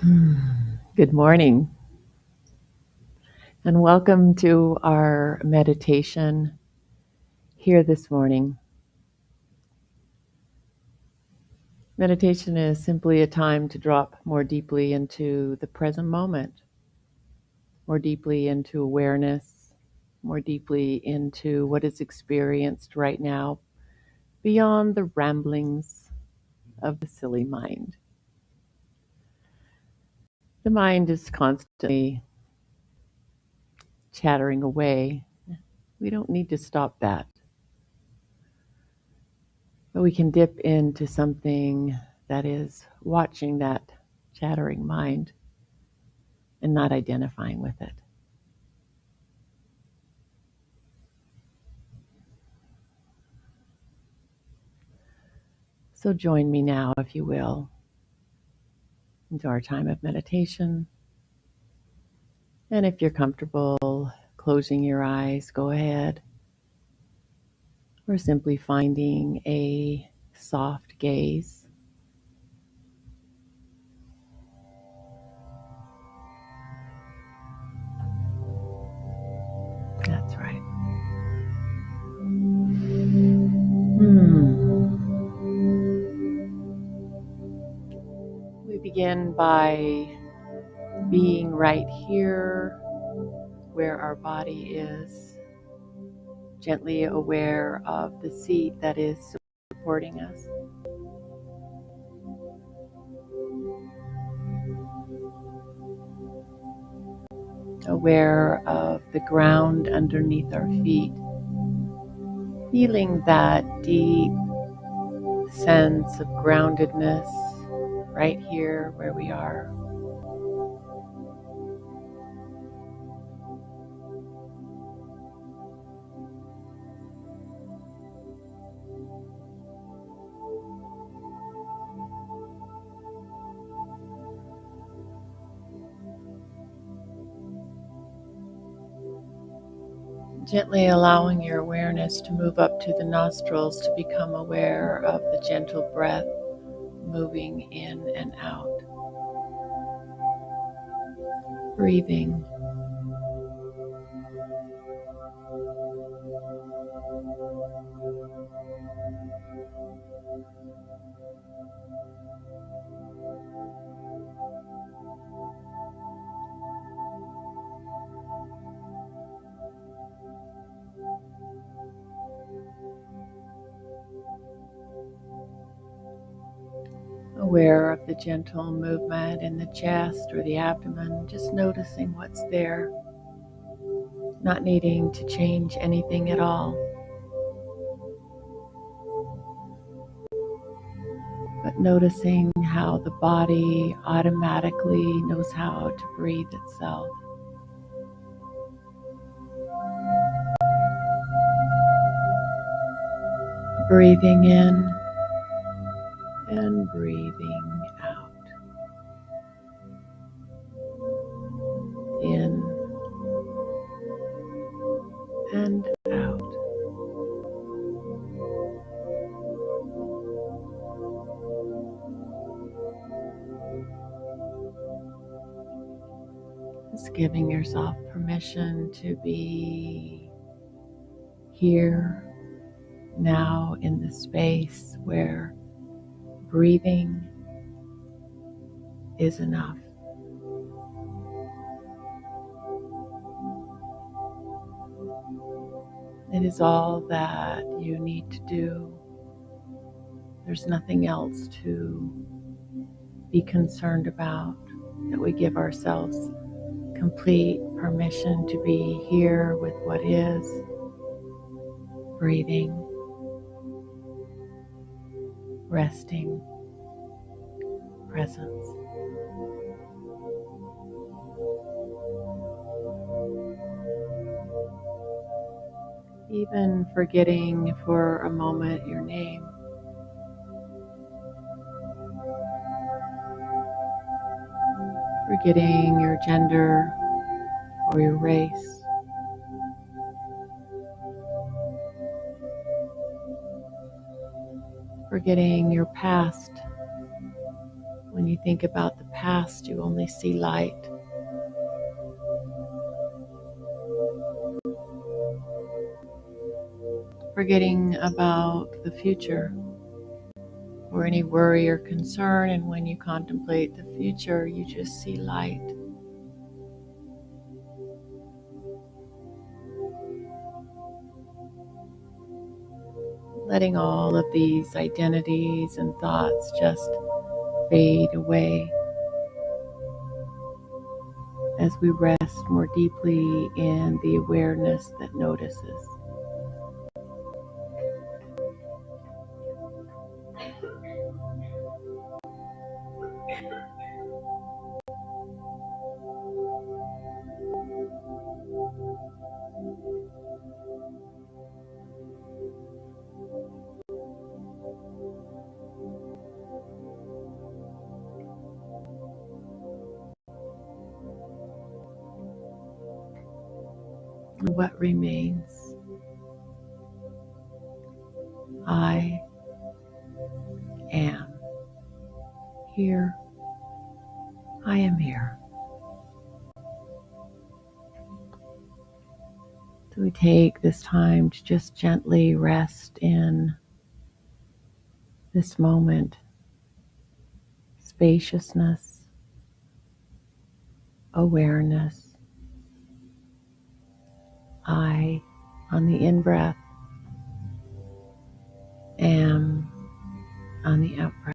Good morning, and welcome to our meditation here this morning. Meditation is simply a time to drop more deeply into the present moment, more deeply into awareness, more deeply into what is experienced right now, beyond the ramblings of the silly mind. The mind is constantly chattering away. We don't need to stop that. But we can dip into something that is watching that chattering mind and not identifying with it. So join me now, if you will, into our time of meditation. And if you're comfortable closing your eyes, go ahead. Or simply finding a soft gaze. That's right. We begin by being right here where our body is, gently aware of the seat that is supporting us. Aware of the ground underneath our feet, feeling that deep sense of groundedness right here where we are. Gently allowing your awareness to move up to the nostrils to become aware of the gentle breath moving in and out. Breathing. Aware of the gentle movement in the chest or the abdomen, just noticing what's there, not needing to change anything at all, but noticing how the body automatically knows how to breathe itself. Breathing in and breathing out. In and out. Just giving yourself permission to be here now in the space where breathing is enough. It is all that you need to do. There's nothing else to be concerned about, that we give ourselves complete permission to be here with what is, breathing, resting, presence. Even forgetting for a moment your name. Forgetting your gender or your race. Forgetting your past When you think about the past, you only see light. Forgetting about the future or any worry or concern, and when you contemplate the future, you just see light. Letting all of these identities and thoughts just fade away as we rest more deeply in the awareness that notices. What remains? I am here. I am here. So we take this time to just gently rest in this moment, spaciousness, awareness. I, on the in-breath, am on the out-breath.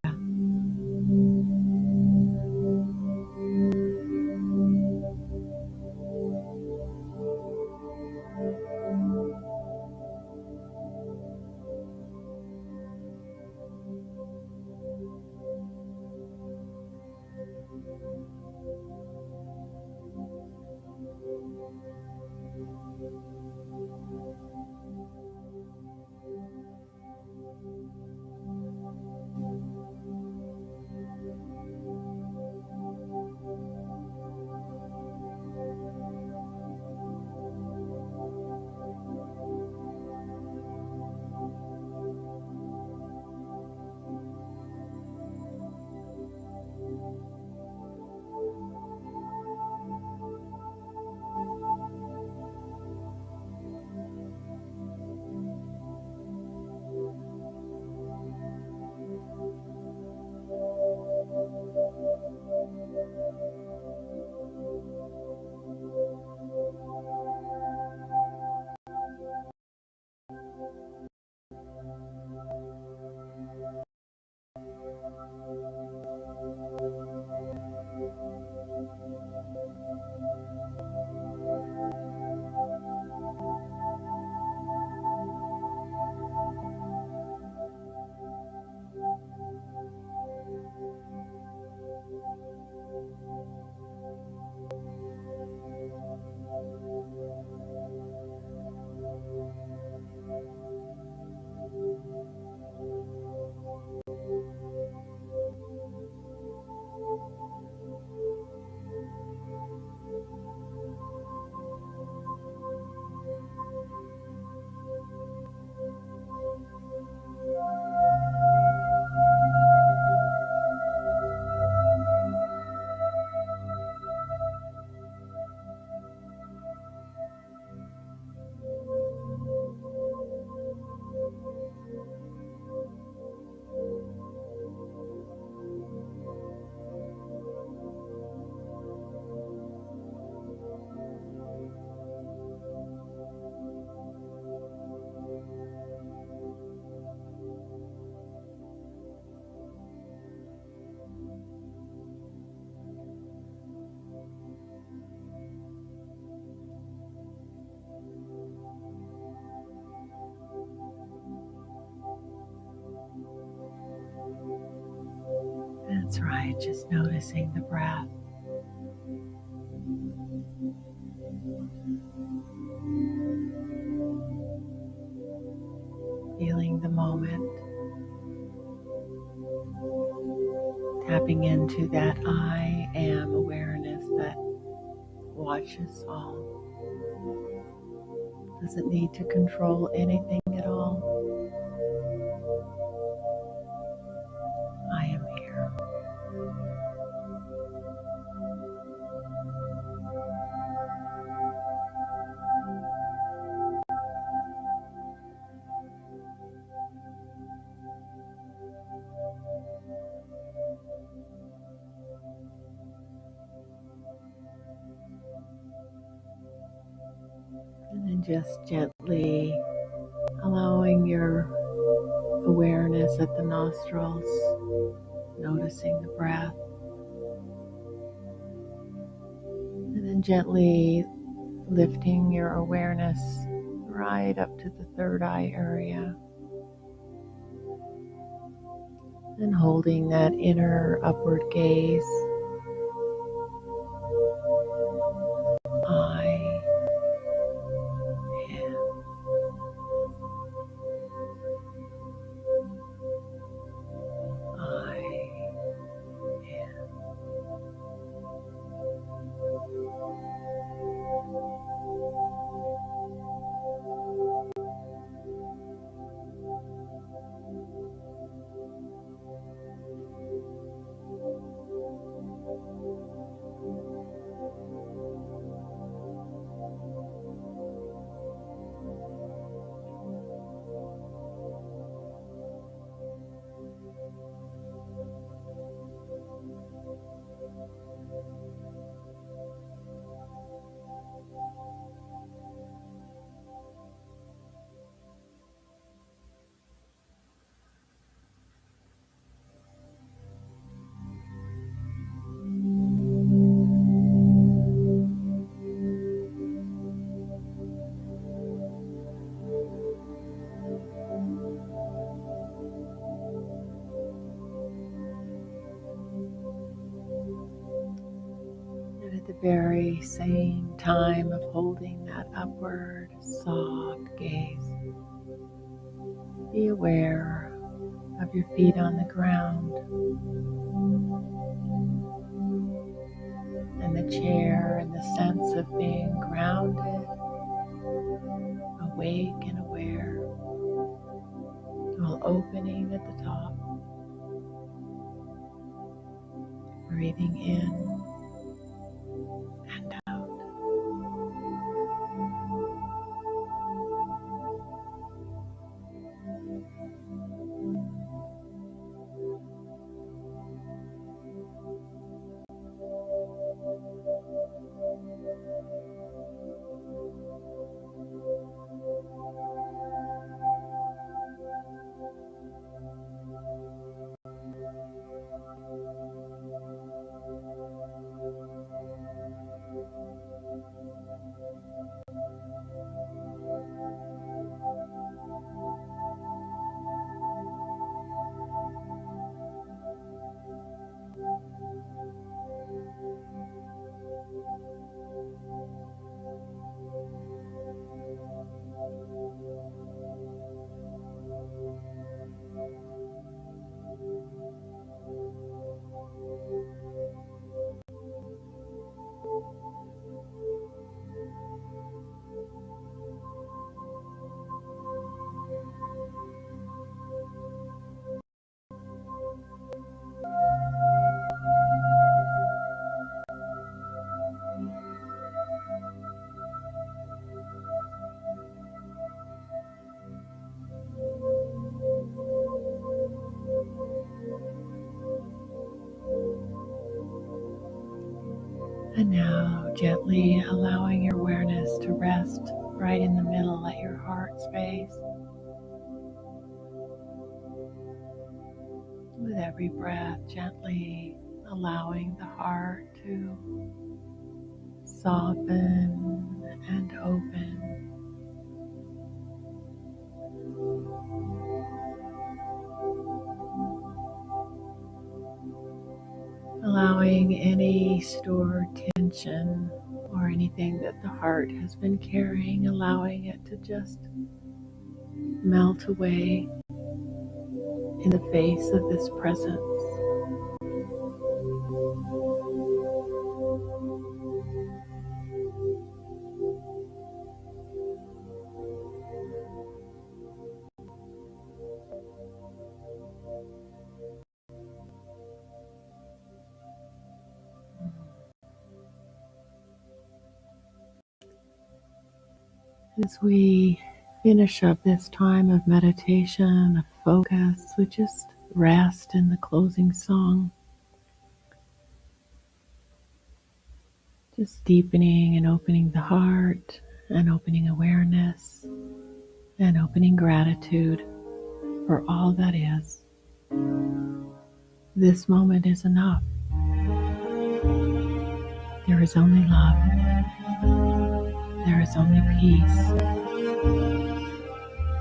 That's right, just noticing the breath. Feeling the moment. Tapping into that I am awareness that watches all. Doesn't need to control anything at all. I am here. just gently allowing your awareness at the nostrils, noticing the breath, and then gently lifting your awareness right up to the third eye area and holding that inner upward gaze. I am. I am. And at the very same time of holding that upward, soft gaze, be aware of your feet on the ground and the chair and the sense of being grounded, awake and aware, while opening at the top, breathing in and out. And now gently allowing your awareness to rest right in the middle at your heart space. With every breath, gently allowing the heart to soften and open. Allowing any stored tension or anything that the heart has been carrying, allowing it to just melt away in the face of this presence. As we finish up this time of meditation, of focus, we just rest in the closing song, just deepening and opening the heart and opening awareness and opening gratitude for all that is. This moment is enough. There is only love. There is only peace.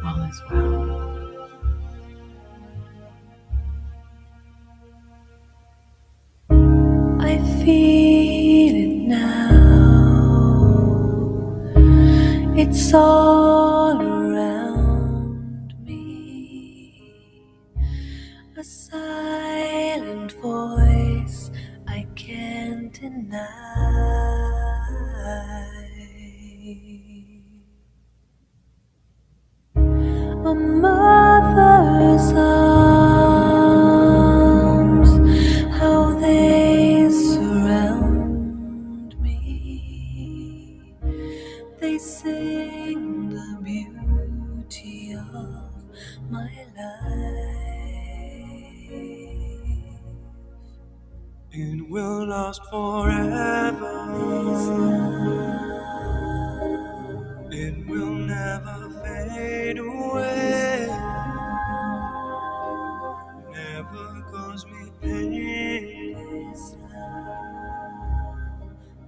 All is well. I feel it now. It's all around me. A silent voice I can't deny. A mother's arms, how they surround me. They sing the beauty of my life. It will last forever. This love, it will never fade away. Never cause me pain.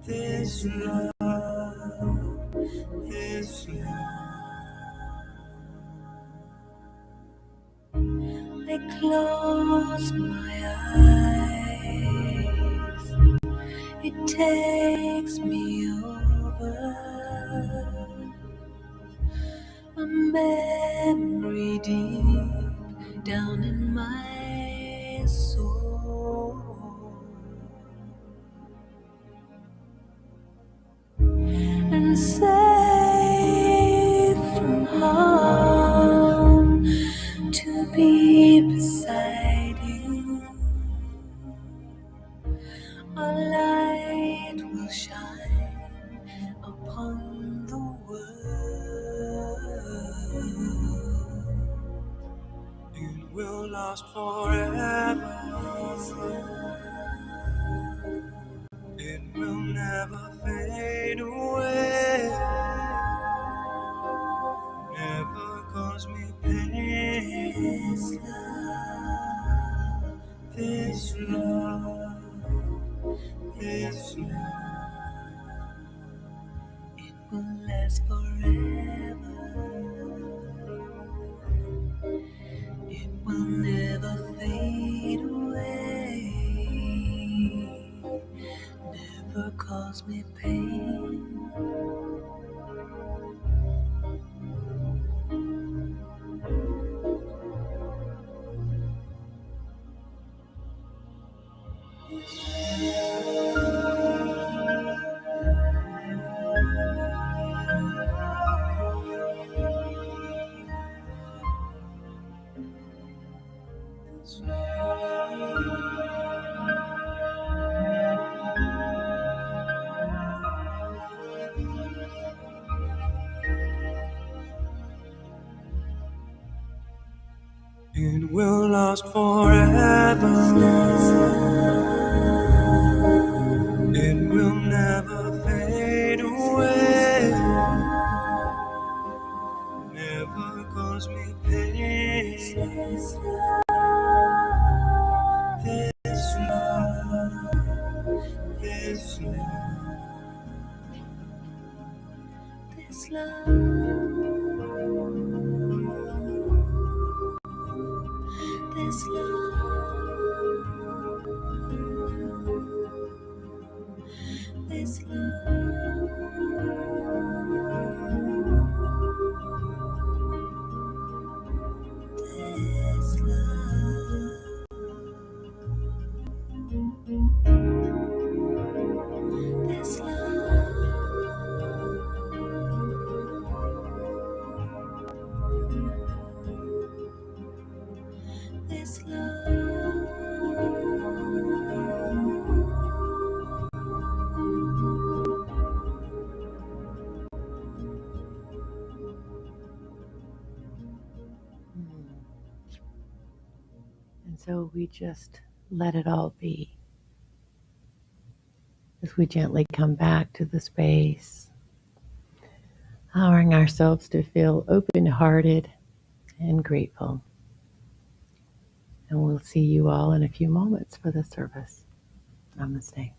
This love, this love. I close my eyes. It takes me over. A memory deep down in my soul. And safe from harm to be beside you. A light will shine upon the world. It will last forever. It will never fade away. Never cause me pain. This love, this love, it will last forever. It will never fade away. Never cause me pain. It will last forever. It will never fade away. Never cause me pain. This love, this love, this love. This love, this love, this love, this love, this love. And so we just let it all be as we gently come back to the space allowing ourselves to feel open hearted and grateful. And we'll see you all in a few moments for the service. Namaste.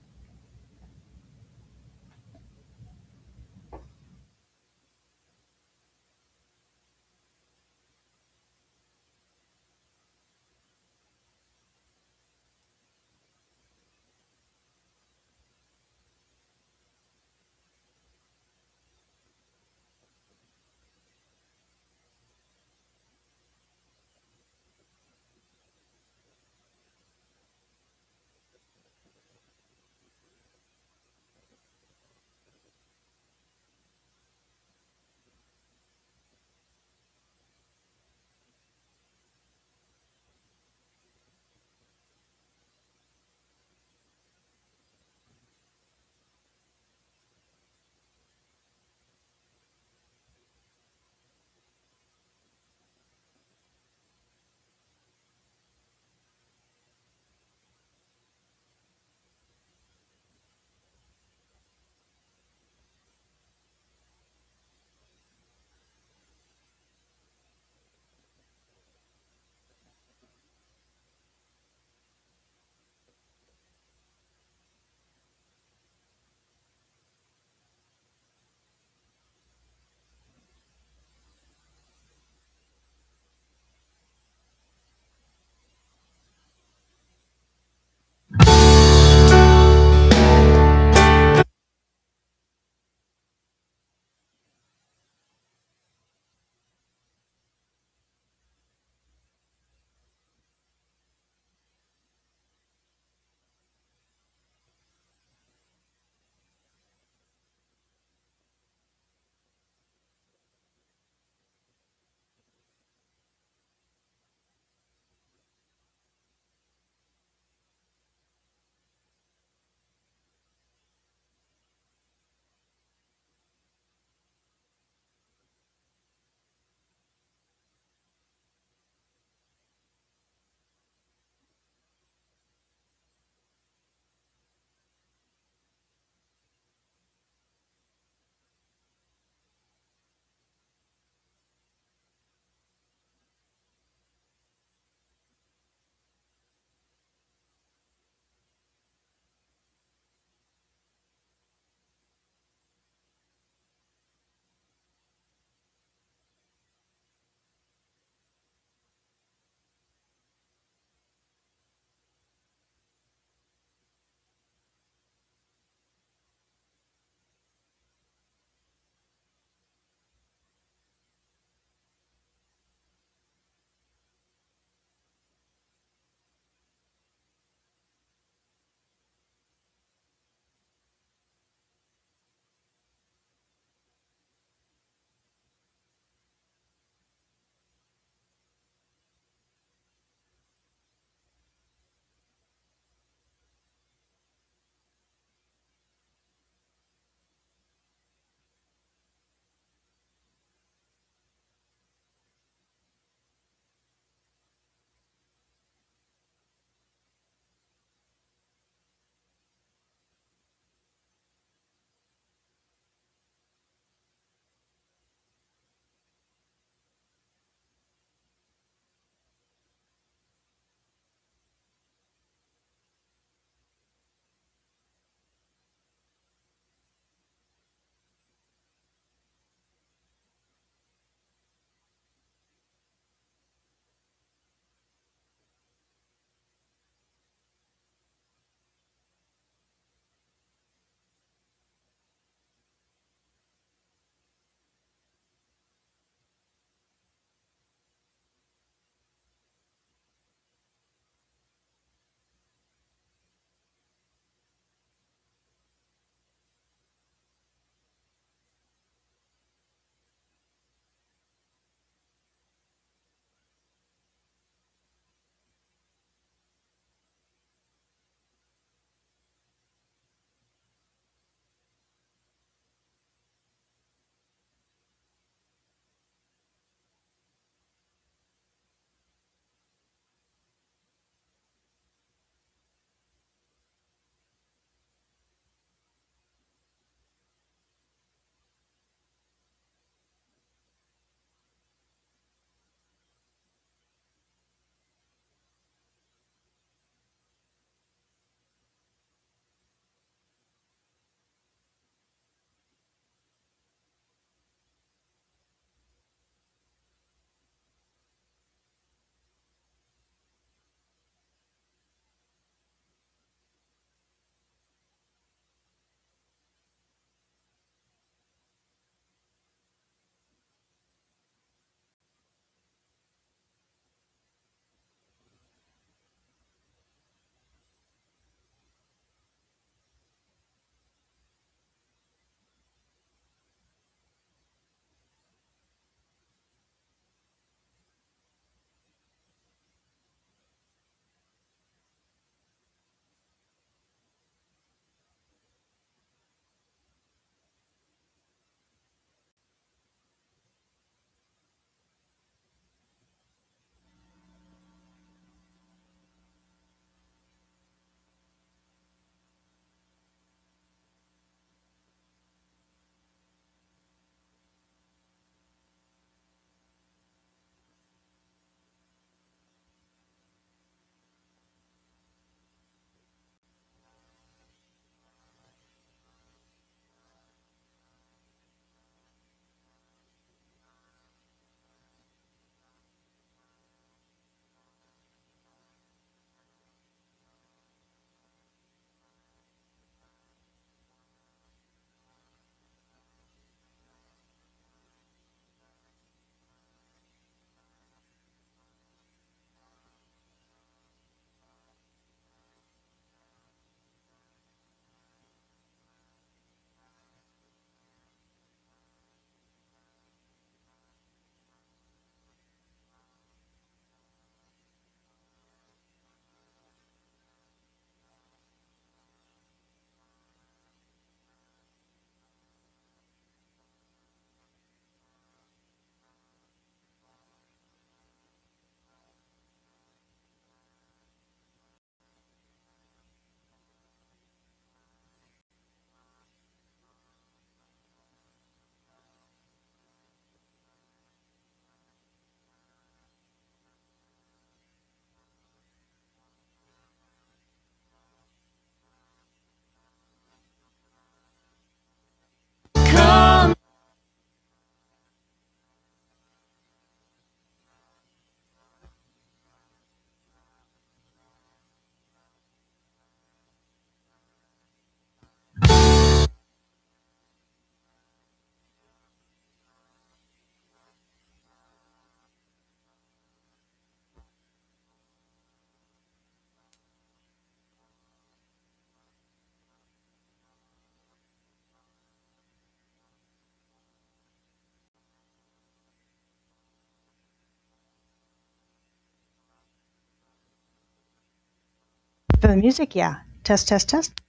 For the music, yeah. Test, test, test.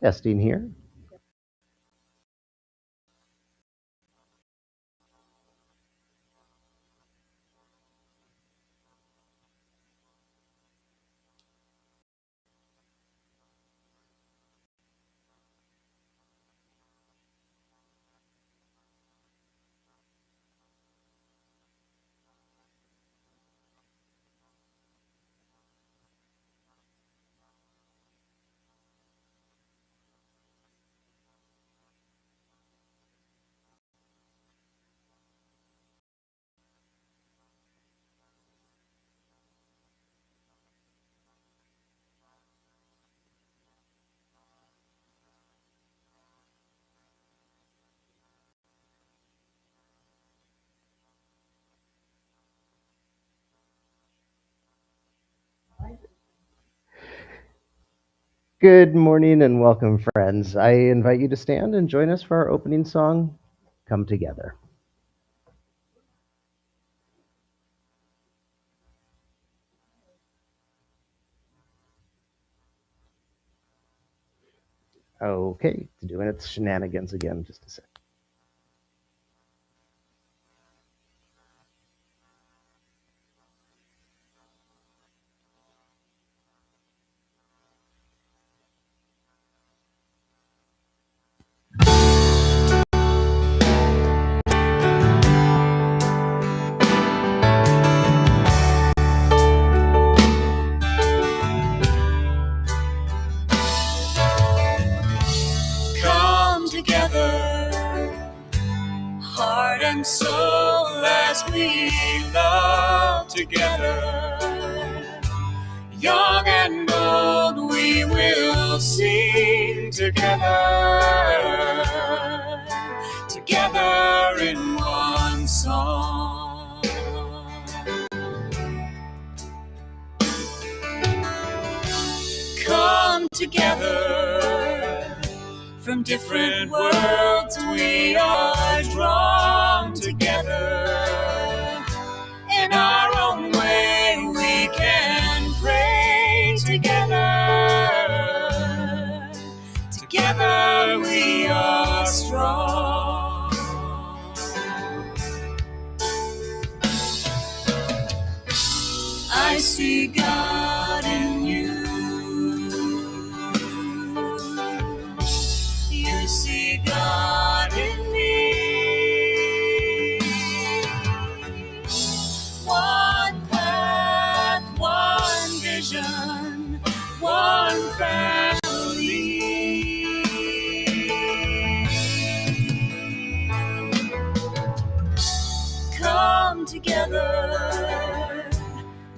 Testing here. Good morning and welcome, friends. I invite you to stand and join us for our opening song, Come Together. Okay, it's doing its shenanigans again. Just a sec. Come together, heart and soul, as we love together. Young and old, we will sing together, together in one song. Come together, from different worlds we are drawn together. In our own way we can pray together. Together we are strong. I see God in you. You see God in me. One path, one vision, one family. Come together,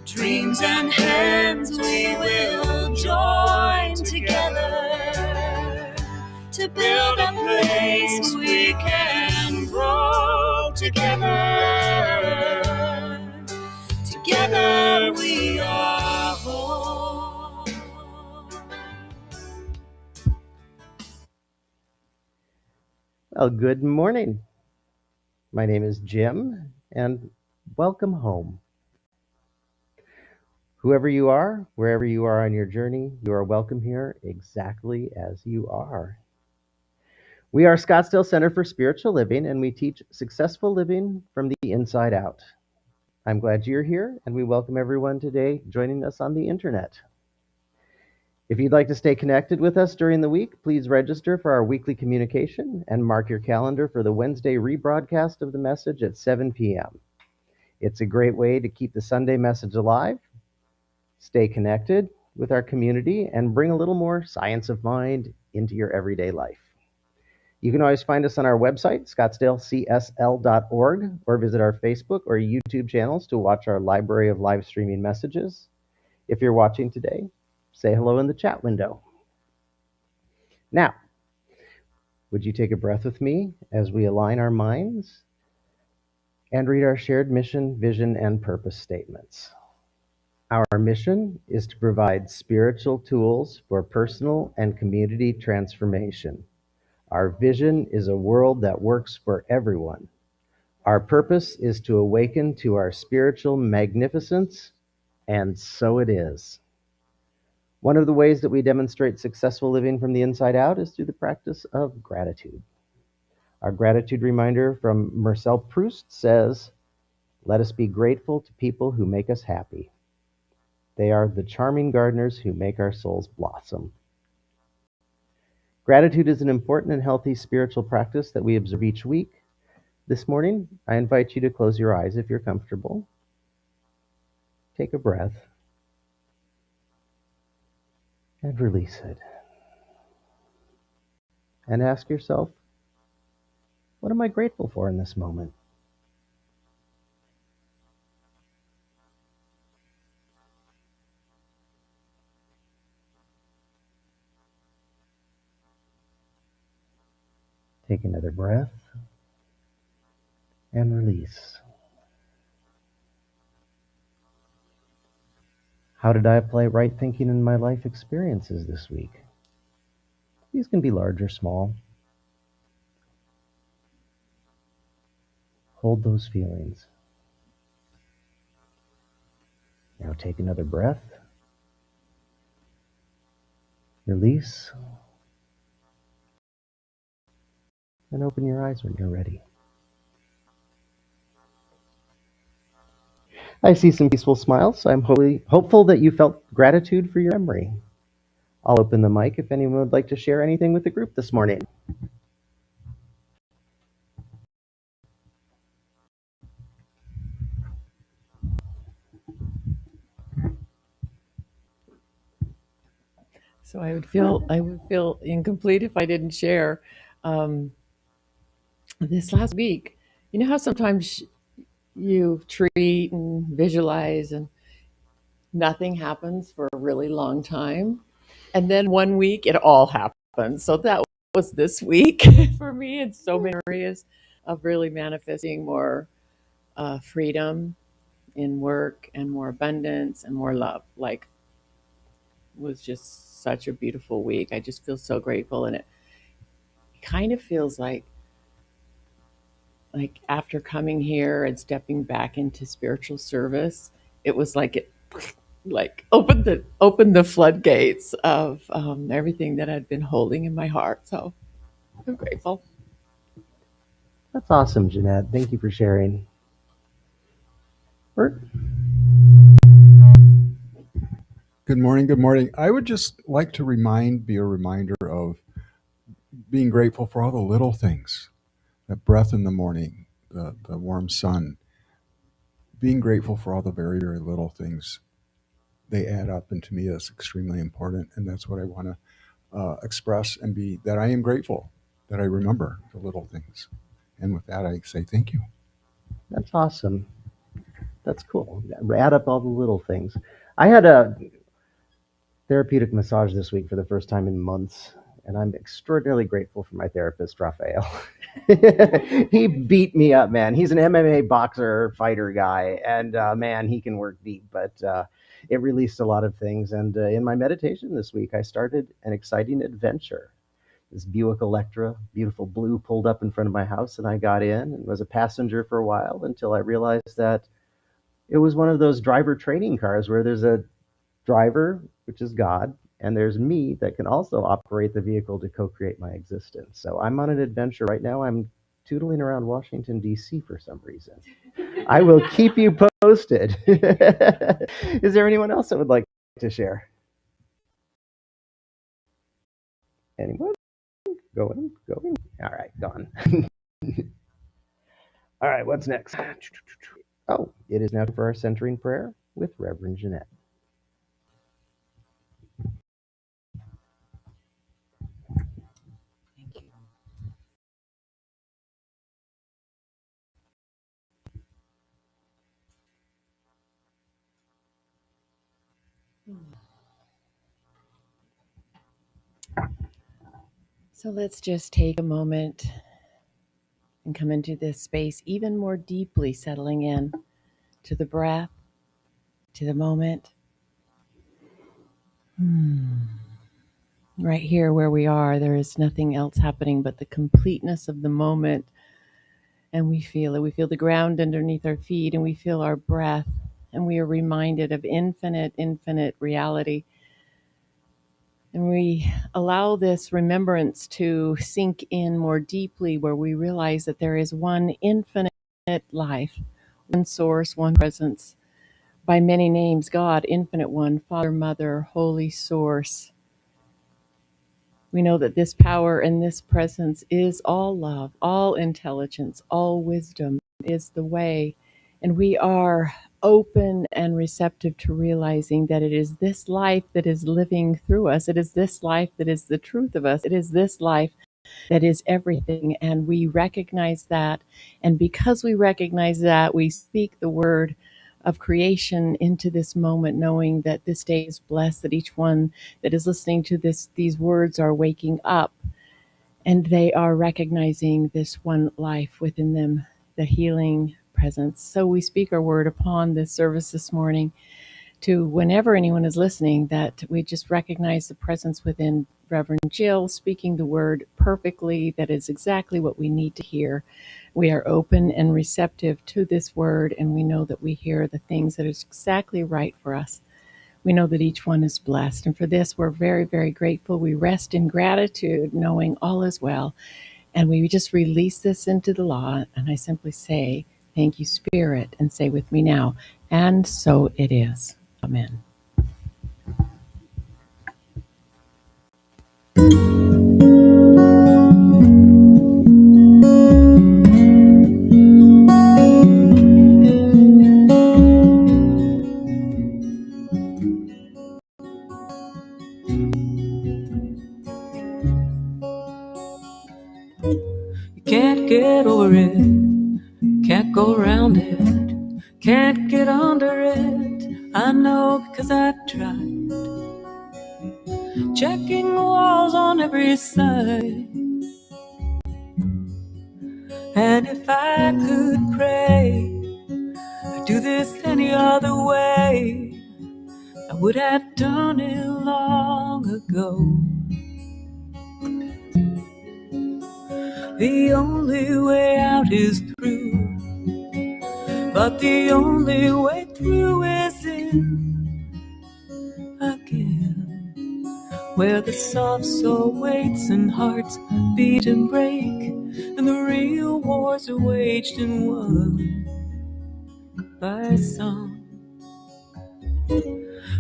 dreams and hands we will join together to build a place we can grow together. Together we are whole. Well, good morning. My name is Jim, and welcome home. Whoever you are, wherever you are on your journey, you are welcome here exactly as you are. We are Scottsdale Center for Spiritual Living, and we teach successful living from the inside out. I'm glad you're here, and we welcome everyone today joining us on the internet. If you'd like to stay connected with us during the week, please register for our weekly communication and mark your calendar for the Wednesday rebroadcast of the message at 7 p.m. It's a great way to keep the Sunday message alive, stay connected with our community, and bring a little more science of mind into your everyday life. You can always find us on our website, scottsdalecsl.org, or visit our Facebook or YouTube channels to watch our library of live streaming messages. If you're watching today, say hello in the chat window. Now, would you take a breath with me as we align our minds and read our shared mission, vision, and purpose statements? Our mission is to provide spiritual tools for personal and community transformation. Our vision is a world that works for everyone. Our purpose is to awaken to our spiritual magnificence And so it is. One of the ways that we demonstrate successful living from the inside out is through the practice of gratitude. Our gratitude reminder from Marcel Proust says, "Let us be grateful to people who make us happy. They are the charming gardeners who make our souls blossom." Gratitude is an important and healthy spiritual practice that we observe each week. This morning, I invite you to close your eyes if you're comfortable. Take a breath and release it. And ask yourself, what am I grateful for in this moment? Take another breath and release. How did I apply right thinking in my life experiences this week? These can be large or small. Hold those feelings. Now take another breath. Release. And open your eyes when you're ready. I see some peaceful smiles, so I'm hopeful that you felt gratitude for your memory. I'll open the mic if anyone would like to share anything with the group this morning. So I would feel incomplete if I didn't share um, this last week. You know how sometimes you treat and visualize and nothing happens for a really long time, and then one week it all happens. So that was this week for me in so many areas of really manifesting more freedom in work and more abundance and more love. Like, it was just such a beautiful week. I just feel so grateful, and it kind of feels like after coming here and stepping back into spiritual service, it was like it like opened the floodgates of everything that I'd been holding in my heart. So I'm grateful. That's awesome, Jeanette. Thank you for sharing. Bert? Good morning. Good morning. I would just like to be a reminder of being grateful for all the little things, that breath in the morning, the warm sun, being grateful for all the very, very little things. They add up, and to me, that's extremely important. And that's what I want to express and be, that I am grateful that I remember the little things. And with that, I say thank you. That's awesome. That's cool. Add up all the little things. I had a therapeutic massage this week for the first time in months, and I'm extraordinarily grateful for my therapist, Raphael. He beat me up, man. He's an MMA boxer, fighter guy, and man, he can work deep, but it released a lot of things. And in my meditation this week, I started an exciting adventure. This Buick Electra, beautiful blue, pulled up in front of my house, and I got in and was a passenger for a while until I realized that it was one of those driver training cars where there's a driver, which is God, and there's me that can also operate the vehicle to co-create my existence. So I'm on an adventure right now. I'm tootling around Washington, D.C. for some reason. I will keep you posted. Is there anyone else that would like to share? Anyone? Going. All right, gone. All right, what's next? Oh, it is now for our centering prayer with Reverend Jeanette. Thank you. So let's just take a moment and come into this space even more deeply, settling in to the breath, to the moment. Right here where we are, there is nothing else happening but the completeness of the moment. And we feel it. We feel the ground underneath our feet, and we feel our breath and we are reminded of infinite reality. And we allow this remembrance to sink in more deeply, where we realize that there is one infinite life, one source, one presence, by many names: God, Infinite One, Father, Mother, Holy Source. We know that this power and this presence is all love, all intelligence, all wisdom, is the way. And we are open and receptive to realizing that it is this life that is living through us. It is this life that is the truth of us. It is this life that is everything. And we recognize that. And because we recognize that, we speak the word of creation into this moment, knowing that this day is blessed, that each one that is listening to these words are waking up and they are recognizing this one life within them, the healing presence. So we speak our word upon this service this morning to whenever anyone is listening, that we just recognize the presence within Reverend Jill speaking the word perfectly. That is exactly what we need to hear. We are open and receptive to this word, and we know that we hear the things that is exactly right for us. We know that each one is blessed, and for this we're very grateful. We rest in gratitude, knowing all is well, and we just release this into the law. And I simply say, thank you, Spirit, and say with me now, and so it is. Amen. You can't get over it, can't go around it, can't get under it. I know because I've tried, checking the walls on every side. And if I could pray, I'd do this any other way. I would have done it long ago. The only way out is through, but the only way through is in again, where the soft soul waits and hearts beat and break, and the real wars are waged and won by some.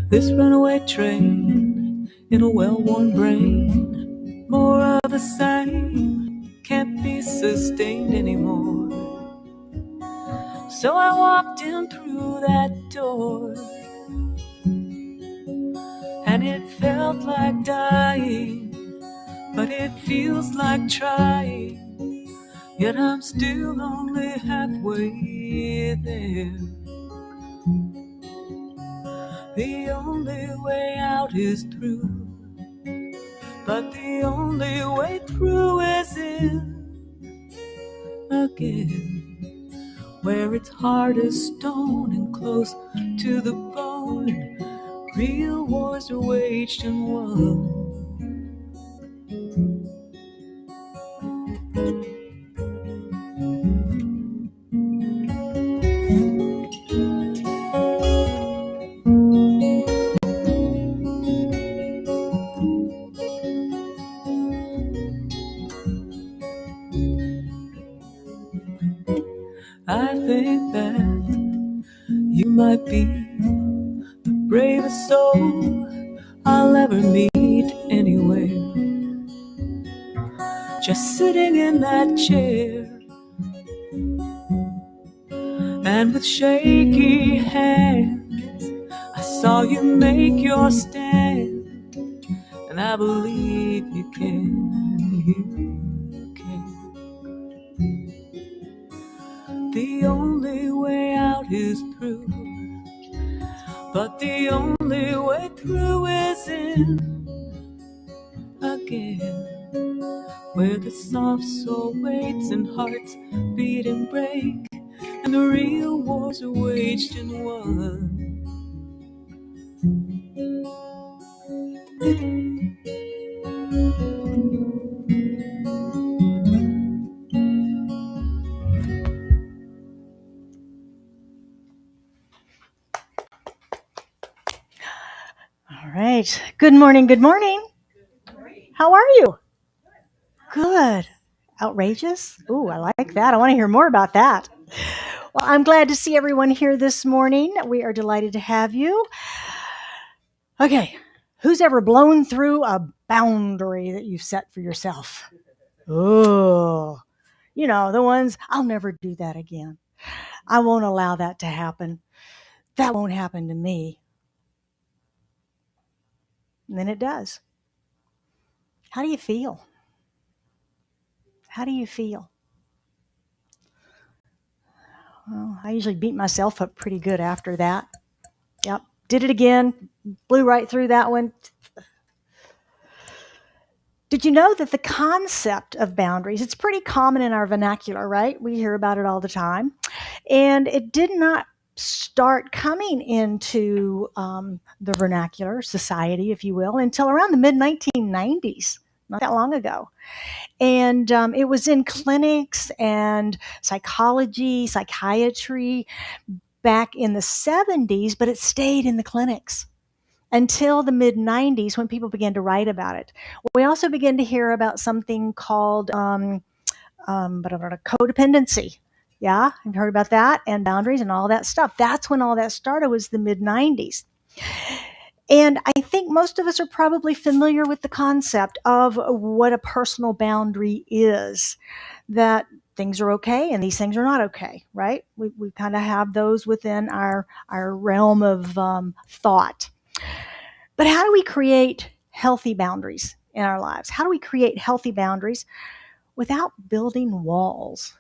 This runaway train in a well-worn brain, more of the same, can't be sustained anymore. So I walked in through that door, and it felt like dying, but it feels like trying. Yet I'm still only halfway there. The only way out is through, but the only way through is in again, where it's hard as stone and close to the bone, and real wars are waged and won. I think that you might be the bravest soul I'll ever meet anywhere. Just sitting in that chair, and with shaky hands I saw you make your stand, and I believe you can, you can. The only way out is through, but the only way through is in again, where the soft soul waits and hearts beat and break, and the real wars are waged and won. right. Good morning. Good morning. How are you? Good. Outrageous? Ooh, I like that. I want to hear more about that. Well, I'm glad to see everyone here this morning. We are delighted to have you. Okay. Who's ever blown through a boundary that you've set for yourself? Oh, the ones, I'll never do that again. I won't allow that to happen. That won't happen to me. And then it does. How do you feel? How do you feel? Well, I usually beat myself up pretty good after that. Yep. Did it again. Blew right through that one. Did you know that the concept of boundaries, it's pretty common in our vernacular, right? We hear about it all the time. And it did not start coming into the vernacular society, if you will, until around the mid-1990s, not that long ago. And it was in clinics and psychology, psychiatry back in the 70s, but it stayed in the clinics until the mid 90s when people began to write about it. We also began to hear about something called codependency. Yeah, I've heard about that, and boundaries and all that stuff. That's when all that started, was the mid 90s. And I think most of us are probably familiar with the concept of what a personal boundary is, that things are okay and these things are not okay, right? We kind of have those within our realm of thought. But how do we create healthy boundaries in our lives? How do we create healthy boundaries without building walls?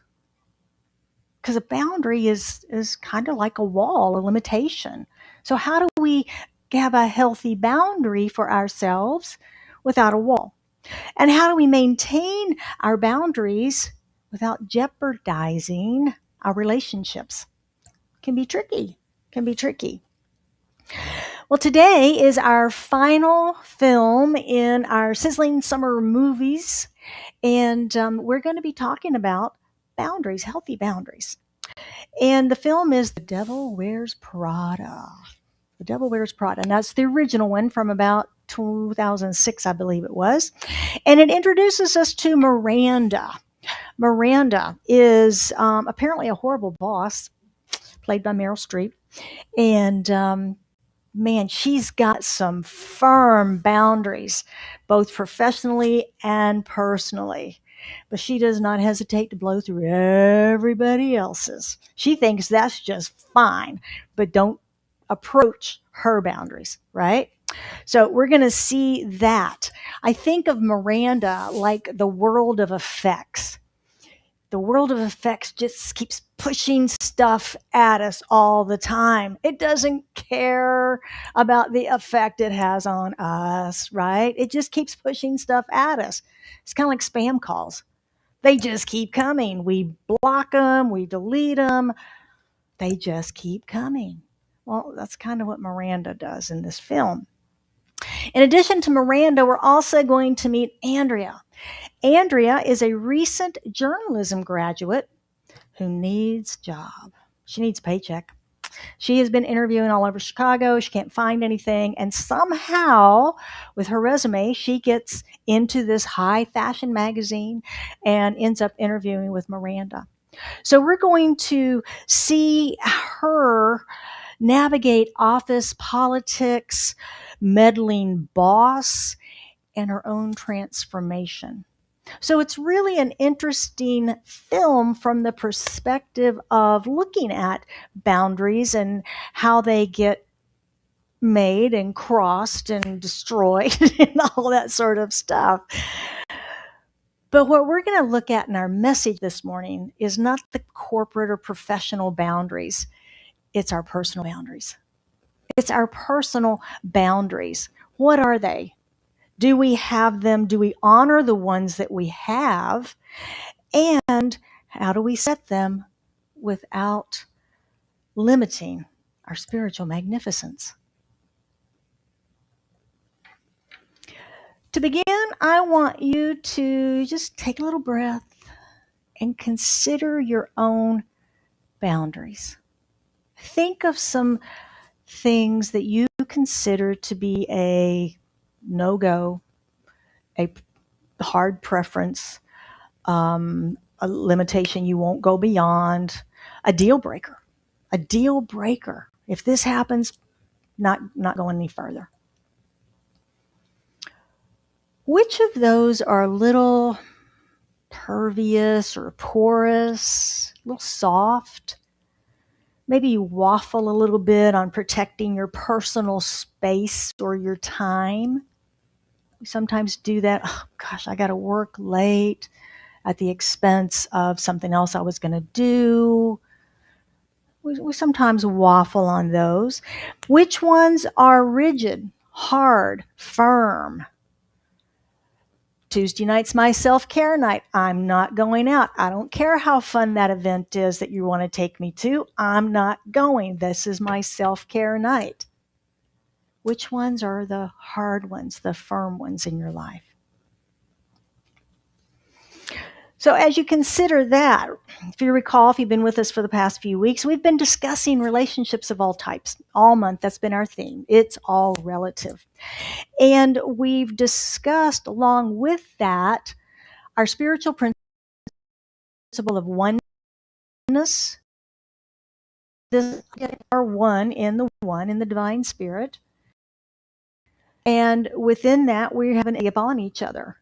Because a boundary is kind of like a wall, a limitation. So how do we have a healthy boundary for ourselves without a wall? And how do we maintain our boundaries without jeopardizing our relationships? Can be tricky. Can be tricky. Well, today is our final film in our sizzling summer movies, and we're going to be talking about boundaries, healthy boundaries. And the film is The Devil Wears Prada. The Devil Wears Prada. And that's the original one from about 2006, I believe it was. And it introduces us to Miranda. Miranda is apparently a horrible boss, played by Meryl Streep. And man, she's got some firm boundaries, both professionally and personally. But she does not hesitate to blow through everybody else's. She thinks that's just fine, but don't approach her boundaries, right? So we're going to see that. I think of Miranda like the world of effects. The world of effects just keeps pushing stuff at us all the time. It doesn't care about the effect it has on us, right? It just keeps pushing stuff at us. It's kind of like spam calls. They just keep coming. We block them, we delete them. They just keep coming. Well, that's kind of what Miranda does in this film. In addition to Miranda, we're also going to meet Andrea. Andrea is a recent journalism graduate who needs a job. She needs a paycheck. She has been interviewing all over Chicago. She can't find anything. And somehow, with her resume, she gets into this high fashion magazine and ends up interviewing with Miranda. So we're going to see her navigate office politics, meddling boss, and her own transformation. So it's really an interesting film from the perspective of looking at boundaries and how they get made and crossed and destroyed and all that sort of stuff. But what we're going to look at in our message this morning is not the corporate or professional boundaries. It's our personal boundaries. It's our personal boundaries. What are they? Do we have them? Do we honor the ones that we have? And how do we set them without limiting our spiritual magnificence? To begin, I want you to just take a little breath and consider your own boundaries. Think of some things that you consider to be a no-go, a hard preference, a limitation you won't go beyond, a deal breaker? A deal breaker. If this happens, not going any further. Which of those are a little pervious or porous, a little soft? Maybe you waffle a little bit on protecting your personal space or your time. We sometimes do that. Oh, gosh, I got to work late at the expense of something else I was going to do. We sometimes waffle on those. Which ones are rigid, hard, firm? Tuesday night's my self-care night. I'm not going out. I don't care how fun that event is that you want to take me to. I'm not going. This is my self-care night. Which ones are the hard ones, the firm ones in your life? So as you consider that, if you recall, if you've been with us for the past few weeks, we've been discussing relationships of all types. All month, that's been our theme. It's all relative. And we've discussed, along with that, our spiritual principle of oneness. This are one, in the divine spirit. And within that, we have an upon each other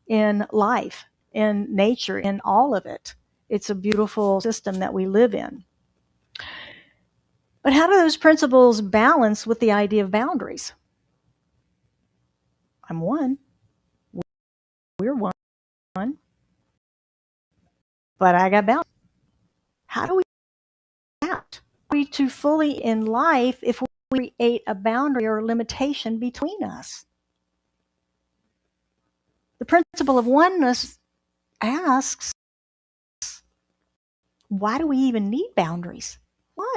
in life, in nature, in all of it. It's a beautiful system that we live in. But how do those principles balance with the idea of boundaries? I'm one. We're one. But I got boundaries. How do we do that? Are we to fully in life if we create a boundary or a limitation between us? The principle of oneness asks, why do we even need boundaries? One,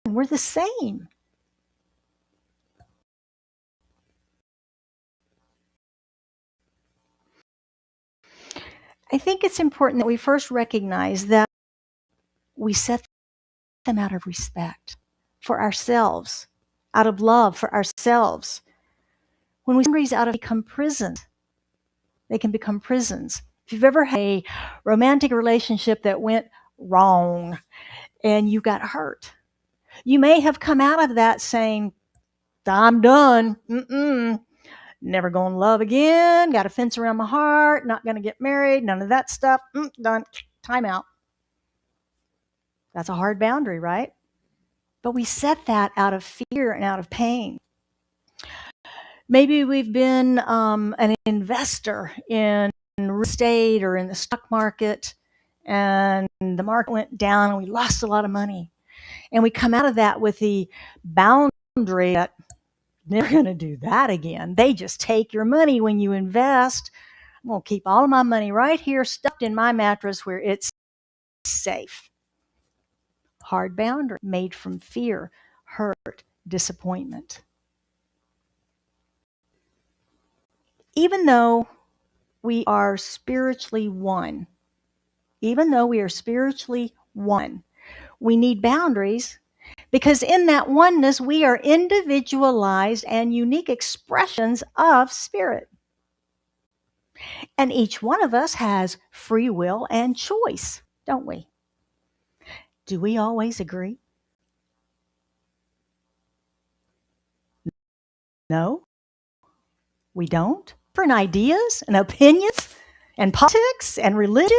we're the same. I think it's important that we first recognize that we set them out of respect for ourselves, out of love for ourselves. When we set boundaries out of become prisons, they can become prisons. If you've ever had a romantic relationship that went wrong and you got hurt, you may have come out of that saying, I'm done. Never gonna love again. Got a fence around my heart. Not gonna get married. None of that stuff. Done. Time out. That's a hard boundary, right? But we set that out of fear and out of pain. Maybe we've been an investor in real estate or in the stock market, and the market went down and we lost a lot of money. And we come out of that with the boundary that never going to do that again. They just take your money when you invest. I'm going to keep all of my money right here stuffed in my mattress where it's safe. Hard boundary made from fear, hurt, disappointment. Even though we are spiritually one, we need boundaries because in that oneness, we are individualized and unique expressions of spirit. And each one of us has free will and choice, don't we? Do we always agree? No, we don't. Different ideas and opinions and politics and religion.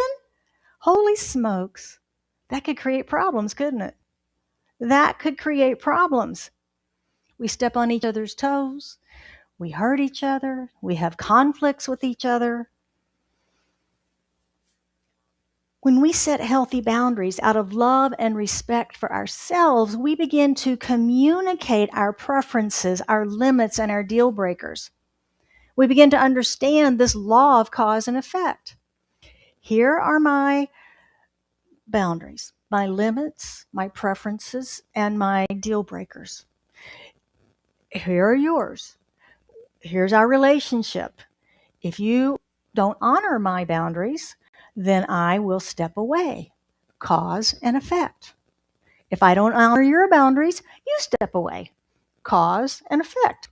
Holy smokes. That could create problems, couldn't it? That could create problems. We step on each other's toes. We hurt each other. We have conflicts with each other. When we set healthy boundaries out of love and respect for ourselves, we begin to communicate our preferences, our limits, and our deal breakers. We begin to understand this law of cause and effect. Here are my boundaries, my limits, my preferences, and my deal breakers. Here are yours. Here's our relationship. If you don't honor my boundaries, then I will step away. Cause and effect. If I don't honor your boundaries, you step away. cause, and effect.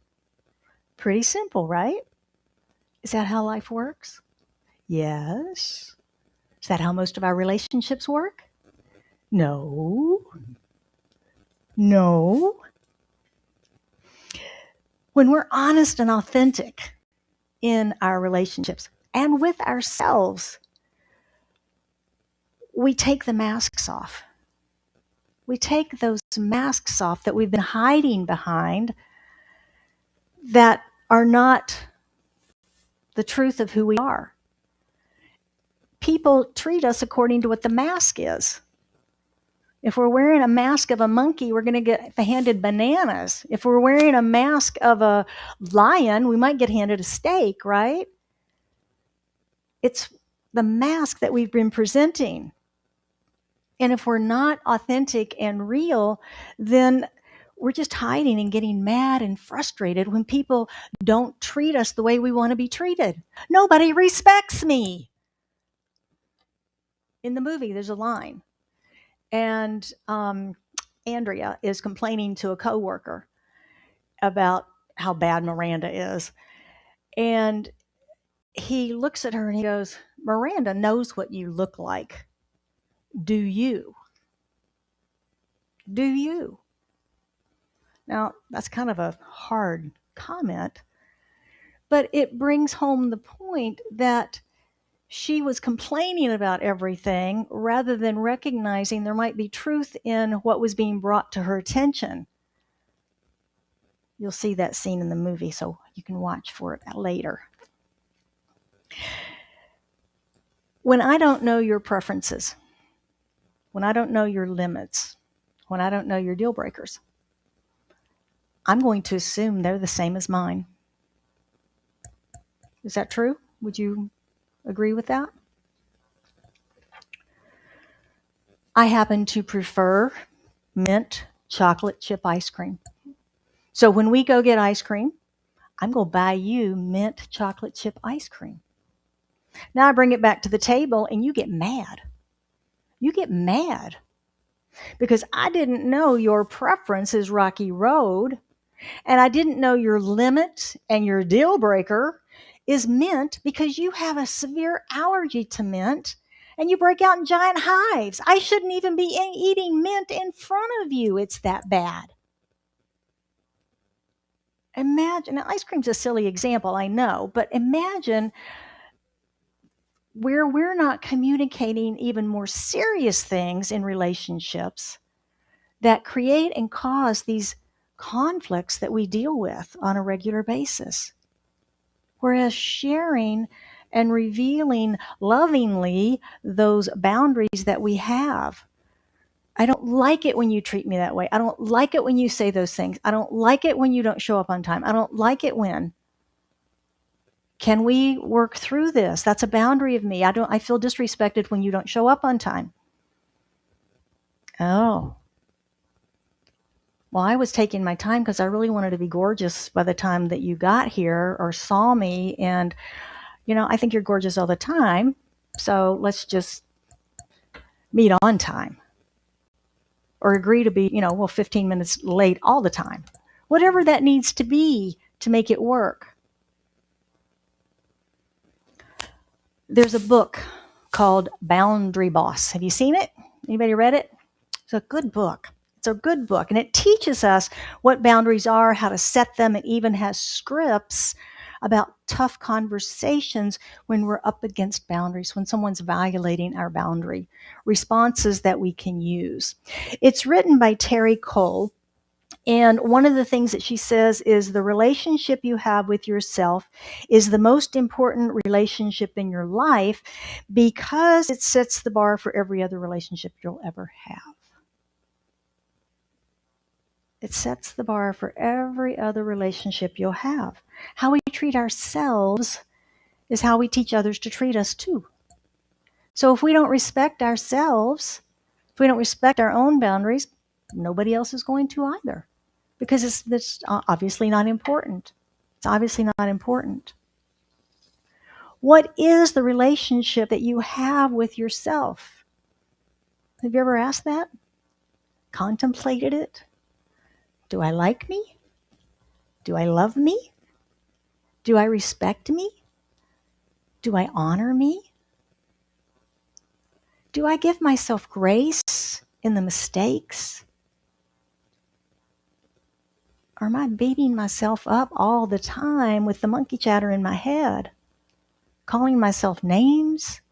Pretty simple, right? Is that how life works? Yes. Is that how most of our relationships work? No. No. When we're honest and authentic in our relationships and with ourselves, we take the masks off. We take those masks off that we've been hiding behind that are not the truth of who we are. People treat us according to what the mask is. If we're wearing a mask of a monkey, we're going to get handed bananas. If we're wearing a mask of a lion, we might get handed a steak, right? It's the mask that we've been presenting. And if we're not authentic and real, then we're just hiding and getting mad and frustrated when people don't treat us the way we want to be treated. Nobody respects me. In the movie, there's a line, and Andrea is complaining to a coworker about how bad Miranda is. And he looks at her and he goes, Miranda knows what you look like. Do you? Do you? Now, that's kind of a hard comment, but it brings home the point that she was complaining about everything rather than recognizing there might be truth in what was being brought to her attention. You'll see that scene in the movie, so you can watch for it later. When I don't know your preferences, when I don't know your limits, when I don't know your deal breakers, I'm going to assume they're the same as mine. Is that true? Would you agree with that? I happen to prefer mint chocolate chip ice cream. So when we go get ice cream, I'm going to buy you mint chocolate chip ice cream. Now I bring it back to the table and you get mad. You get mad because I didn't know your preference is Rocky Road, and I didn't know your limit and your deal breaker is mint because you have a severe allergy to mint and you break out in giant hives. I shouldn't even be eating mint in front of you. It's that bad. Imagine, now ice cream's a silly example, I know, but imagine where we're not communicating even more serious things in relationships that create and cause these conflicts that we deal with on a regular basis. Whereas sharing and revealing lovingly those boundaries that we have. I don't like it when you treat me that way. I don't like it when you say those things. I don't like it when you don't show up on time. I don't like it when. Can we work through this? That's a boundary of me. I feel disrespected when you don't show up on time. Oh. Well, I was taking my time because I really wanted to be gorgeous by the time that you got here or saw me. And, I think you're gorgeous all the time. So let's just meet on time. Or agree to be, 15 minutes late all the time. Whatever that needs to be to make it work. There's a book called Boundary Boss. Have you seen it? Anybody read it? It's a good book. It's a good book. And it teaches us what boundaries are, how to set them. It even has scripts about tough conversations when we're up against boundaries, when someone's violating our boundary, responses that we can use. It's written by Terry Cole. And one of the things that she says is the relationship you have with yourself is the most important relationship in your life because it sets the bar for every other relationship you'll ever have. It sets the bar for every other relationship you'll have. How we treat ourselves is how we teach others to treat us too. So if we don't respect ourselves, if we don't respect our own boundaries, nobody else is going to either. Because it's obviously not important. It's obviously not important. What is the relationship that you have with yourself? Have you ever asked that? Contemplated it? Do I like me? Do I love me? Do I respect me? Do I honor me? Do I give myself grace in the mistakes? Or am I beating myself up all the time with the monkey chatter in my head? Calling myself names?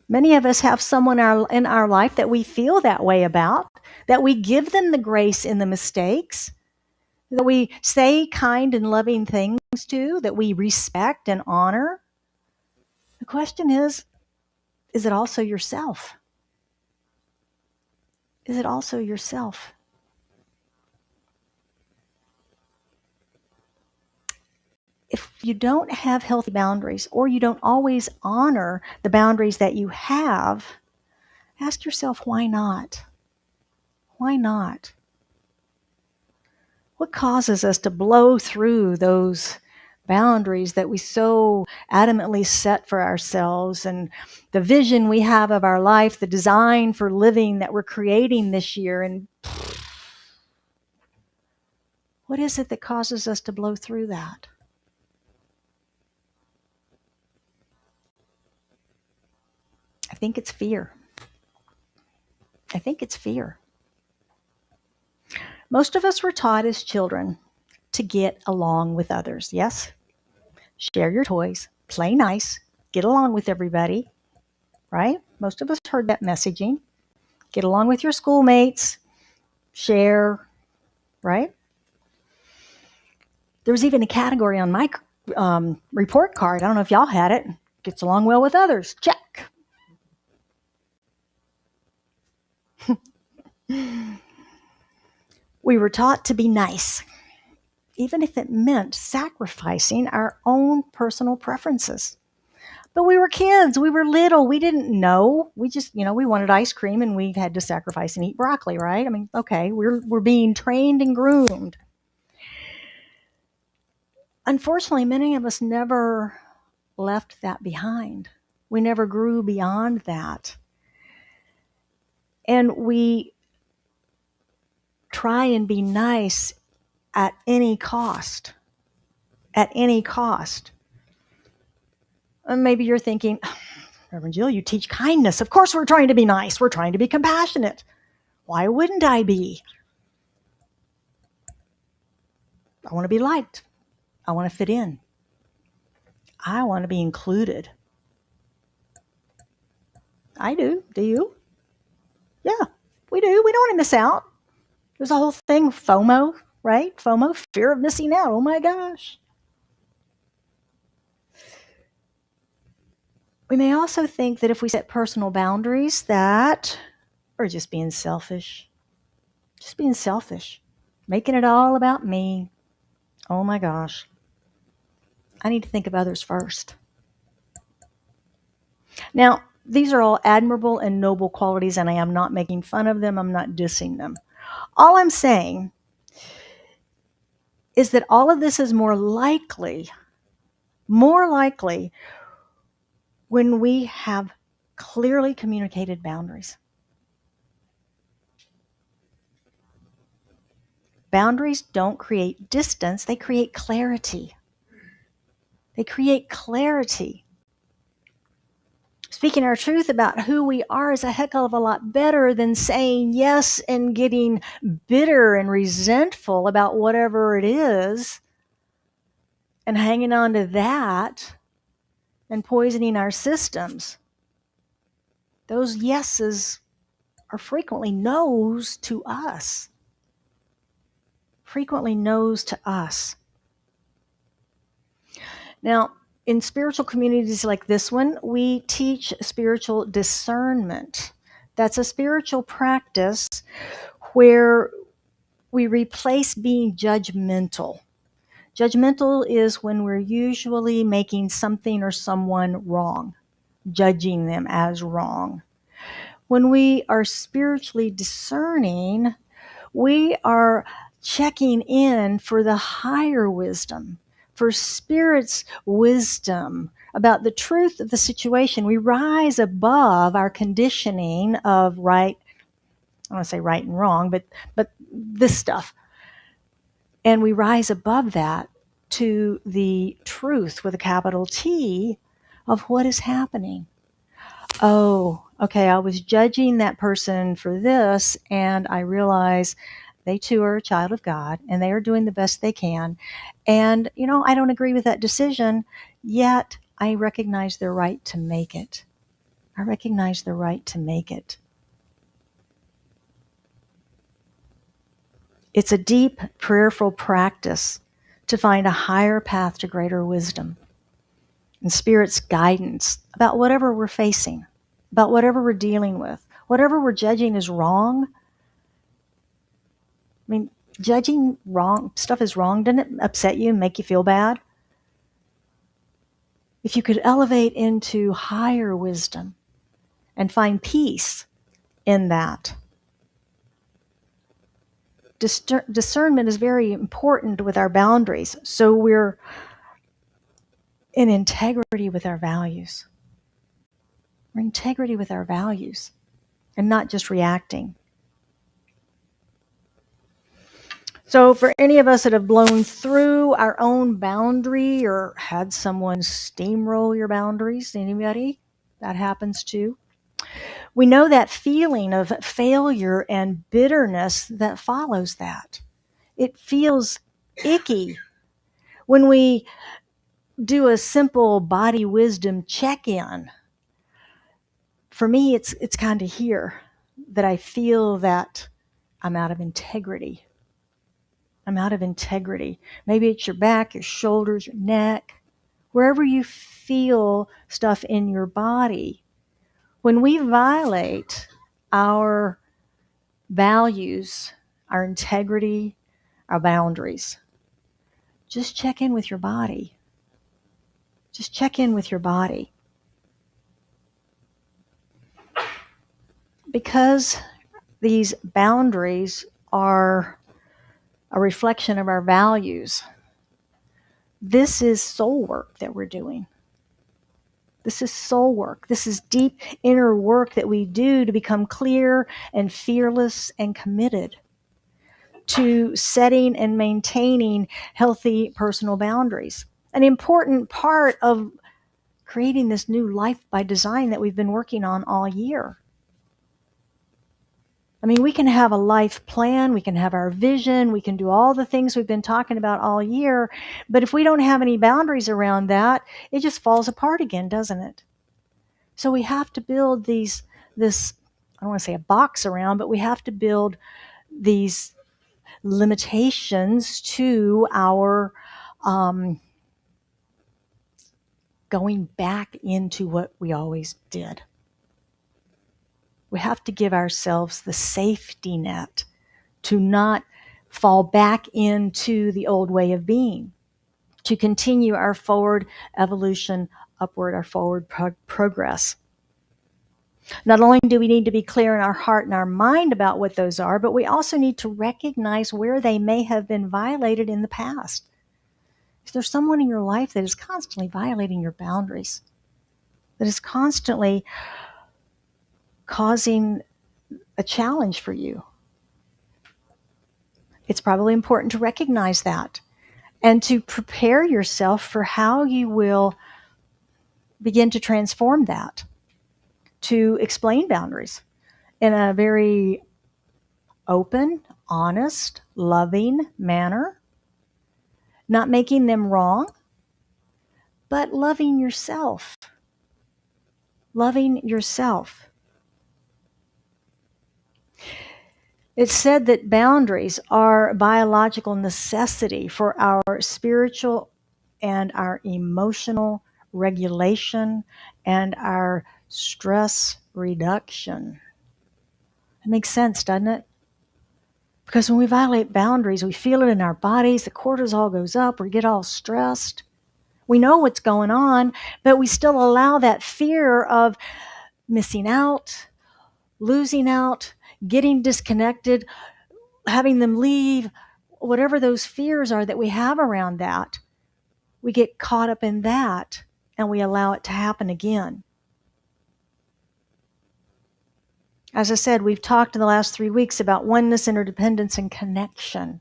Many of us have someone in our life that we feel that way about, that we give them the grace in the mistakes, that we say kind and loving things to, that we respect and honor. The question is it also yourself? Is it also yourself? If you don't have healthy boundaries, or you don't always honor the boundaries that you have, ask yourself, why not? Why not? What causes us to blow through those boundaries that we so adamantly set for ourselves, and the vision we have of our life, the design for living that we're creating this year? And what is it that causes us to blow through that? I think it's fear. I think it's fear. Most of us were taught as children to get along with others. Yes? Share your toys, play nice, get along with everybody, right? Most of us heard that messaging. Get along with your schoolmates, share, right? There was even a category on my report card. I don't know if y'all had it. Gets along well with others. Check. We were taught to be nice, even if it meant sacrificing our own personal preferences. But we were kids. We were little. We didn't know. We just, we wanted ice cream and we had to sacrifice and eat broccoli, right? I mean, okay, we're being trained and groomed. Unfortunately, many of us never left that behind. We never grew beyond that. And we try and be nice at any cost. At any cost. And maybe you're thinking, Reverend Jill, you teach kindness. Of course we're trying to be nice. We're trying to be compassionate. Why wouldn't I be? I want to be liked. I want to fit in. I want to be included. I do. Do you? Yeah, we do. We don't want to miss out. There's a whole thing, FOMO, right? FOMO, fear of missing out. Oh my gosh. We may also think that if we set personal boundaries that are just being selfish. Just being selfish. Making it all about me. Oh my gosh. I need to think of others first. Now, these are all admirable and noble qualities, and I am not making fun of them. I'm not dissing them. All I'm saying is that all of this is more likely when we have clearly communicated boundaries. Boundaries don't create distance, they create clarity. They create clarity. Speaking our truth about who we are is a heck of a lot better than saying yes and getting bitter and resentful about whatever it is and hanging on to that and poisoning our systems. Those yeses are frequently no's to us. Frequently no's to us. Now, in spiritual communities like this one, we teach spiritual discernment. That's a spiritual practice where we replace being judgmental. Judgmental is when we're usually making something or someone wrong, judging them as wrong. When we are spiritually discerning, we are checking in for the higher wisdom, for Spirit's wisdom about the truth of the situation. We rise above our conditioning of right, I don't want to say right and wrong, but this stuff. And we rise above that to the truth with a capital T of what is happening. Oh, okay, I was judging that person for this, and I realize they too are a child of God, and they are doing the best they can. And, I don't agree with that decision, yet I recognize their right to make it. I recognize their right to make it. It's a deep, prayerful practice to find a higher path to greater wisdom and Spirit's guidance about whatever we're facing, about whatever we're dealing with, whatever we're judging is wrong. I mean, judging wrong stuff is wrong. Doesn't it upset you and make you feel bad? If you could elevate into higher wisdom and find peace in that. Discernment is very important with our boundaries. So we're in integrity with our values. We're in integrity with our values and not just reacting. So for any of us that have blown through our own boundary or had someone steamroll your boundaries, anybody? That happens too. We know that feeling of failure and bitterness that follows that. It feels icky when we do a simple body wisdom check-in. For me, it's kind of here that I feel that I'm out of integrity. I'm out of integrity. Maybe it's your back, your shoulders, your neck, wherever you feel stuff in your body. When we violate our values, our integrity, our boundaries, just check in with your body. Just check in with your body. Because these boundaries are a reflection of our values, this is soul work that we're doing. This is soul work. This is deep inner work that we do to become clear and fearless and committed to setting and maintaining healthy personal boundaries. An important part of creating this new life by design that we've been working on all year. I mean, we can have a life plan, we can have our vision, we can do all the things we've been talking about all year, but if we don't have any boundaries around that, it just falls apart again, doesn't it? So we have to build this, I don't want to say a box around, but we have to build these limitations to our going back into what we always did. We have to give ourselves the safety net to not fall back into the old way of being, to continue our forward evolution upward, our forward progress. Not only do we need to be clear in our heart and our mind about what those are, but we also need to recognize where they may have been violated in the past. Is there someone in your life that is constantly violating your boundaries, that is constantly causing a challenge for you? It's probably important to recognize that and to prepare yourself for how you will begin to transform that, to explain boundaries in a very open, honest, loving manner, not making them wrong, but loving yourself. Loving yourself. It's said that boundaries are a biological necessity for our spiritual and our emotional regulation and our stress reduction. It makes sense, doesn't it? Because when we violate boundaries, we feel it in our bodies, the cortisol goes up, we get all stressed. We know what's going on, but we still allow that fear of missing out, losing out, getting disconnected, having them leave, whatever those fears are that we have around that. We get caught up in that and we allow it to happen again. As I said, we've talked in the last 3 weeks about oneness, interdependence, and connection.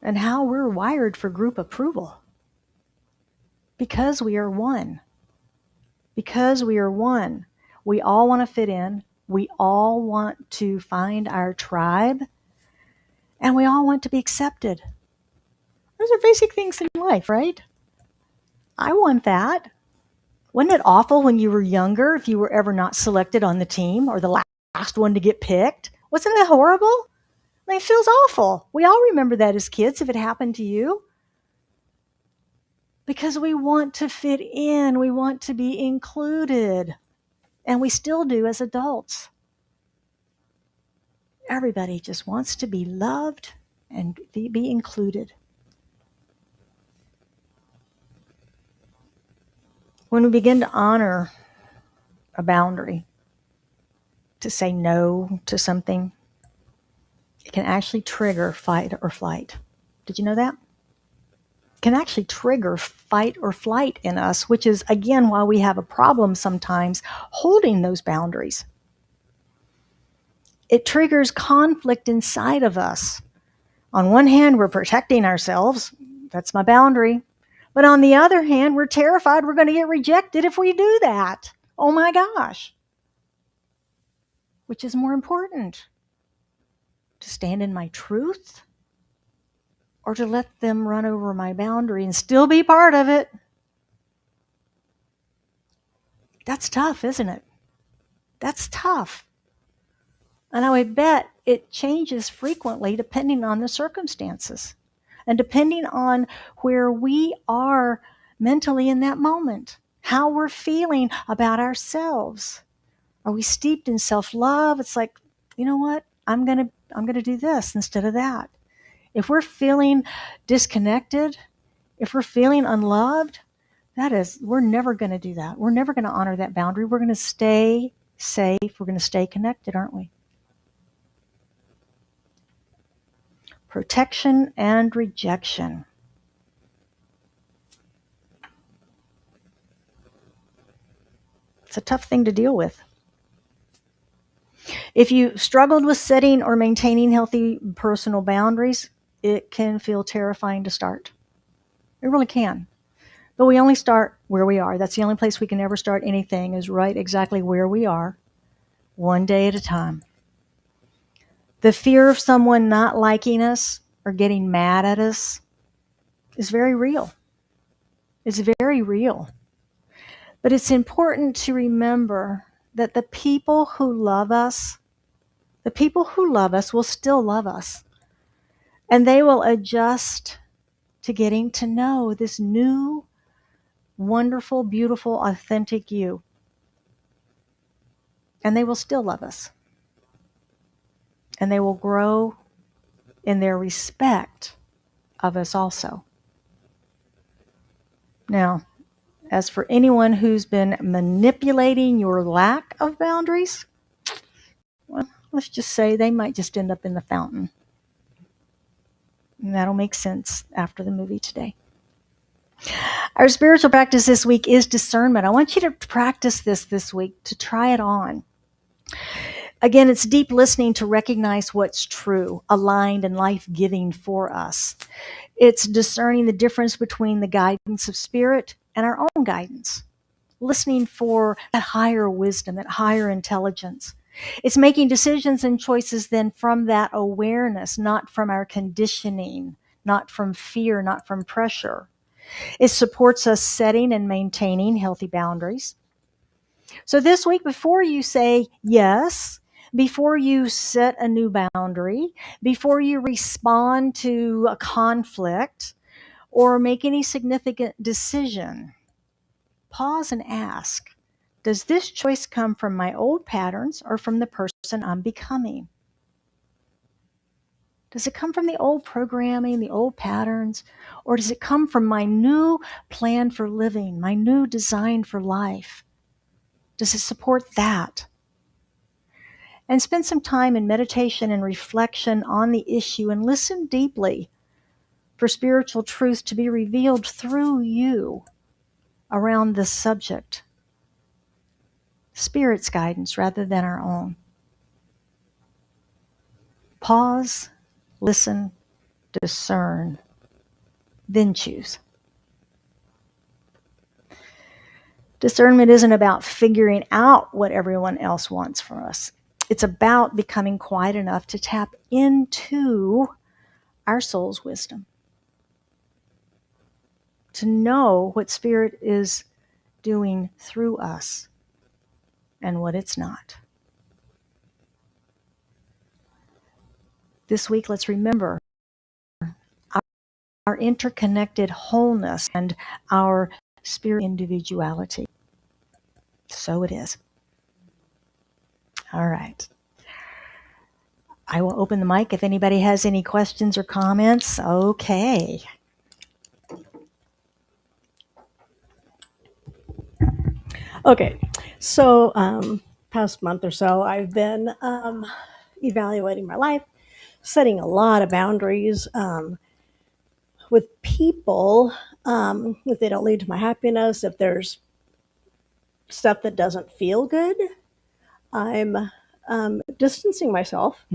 and how we're wired for group approval. Because we are one. Because we are one. We all want to fit in. We all want to find our tribe. And we all want to be accepted. Those are basic things in life, right? I want that. Wasn't it awful when you were younger if you were ever not selected on the team or the last one to get picked? Wasn't that horrible? I mean, it feels awful. We all remember that as kids if it happened to you. Because we want to fit in, we want to be included. And we still do as adults. Everybody just wants to be loved and be included. When we begin to honor a boundary, to say no to something, it can actually trigger fight or flight. Did you know that? It can actually trigger fight or flight in us, which is, again, why we have a problem sometimes holding those boundaries. It triggers conflict inside of us. On one hand, we're protecting ourselves. That's my boundary. But on the other hand, we're terrified we're going to get rejected if we do that. Oh my gosh. Which is more important? To stand in my truth or to let them run over my boundary and still be part of it? That's tough, isn't it? That's tough. And I would bet it changes frequently depending on the circumstances and depending on where we are mentally in that moment, how we're feeling about ourselves. Are we steeped in self-love? It's like, you know what? I'm going to do this instead of that. If we're feeling disconnected, if we're feeling unloved, we're never going to do that. We're never going to honor that boundary. We're going to stay safe. We're going to stay connected, aren't we? Protection and rejection. It's a tough thing to deal with. If you struggled with setting or maintaining healthy personal boundaries, it can feel terrifying to start. It really can. But we only start where we are. That's the only place we can ever start anything, is right exactly where we are, one day at a time. The fear of someone not liking us or getting mad at us is very real. It's very real. But it's important to remember that the people who love us will still love us. And they will adjust to getting to know this new, wonderful, beautiful, authentic you. And they will still love us. And they will grow in their respect of us also. Now, as for anyone who's been manipulating your lack of boundaries, well, let's just say they might just end up in the fountain. And that'll make sense after the movie today. Our spiritual practice this week is discernment. I want you to practice this week, to try it on. Again, it's deep listening to recognize what's true, aligned, and life-giving for us. It's discerning the difference between the guidance of spirit and our own guidance. Listening for that higher wisdom, that higher intelligence. It's making decisions and choices then from that awareness, not from our conditioning, not from fear, not from pressure. It supports us setting and maintaining healthy boundaries. So this week, before you say yes, before you set a new boundary, before you respond to a conflict or make any significant decision, pause and ask, does this choice come from my old patterns or from the person I'm becoming? Does it come from the old programming, the old patterns, or does it come from my new plan for living, my new design for life? Does it support that? And spend some time in meditation and reflection on the issue and listen deeply for spiritual truth to be revealed through you around this subject. Spirit's guidance rather than our own. Pause, listen, discern, then choose. Discernment isn't about figuring out what everyone else wants from us. It's about becoming quiet enough to tap into our soul's wisdom, to know what Spirit is doing through us and what it's not. This week, let's remember our interconnected wholeness and our spirit individuality. So it is. All right. I will open the mic if anybody has any questions or comments. Okay. Okay, so past month or so, I've been evaluating my life, setting a lot of boundaries with people. If they don't lead to my happiness, if there's stuff that doesn't feel good, I'm distancing myself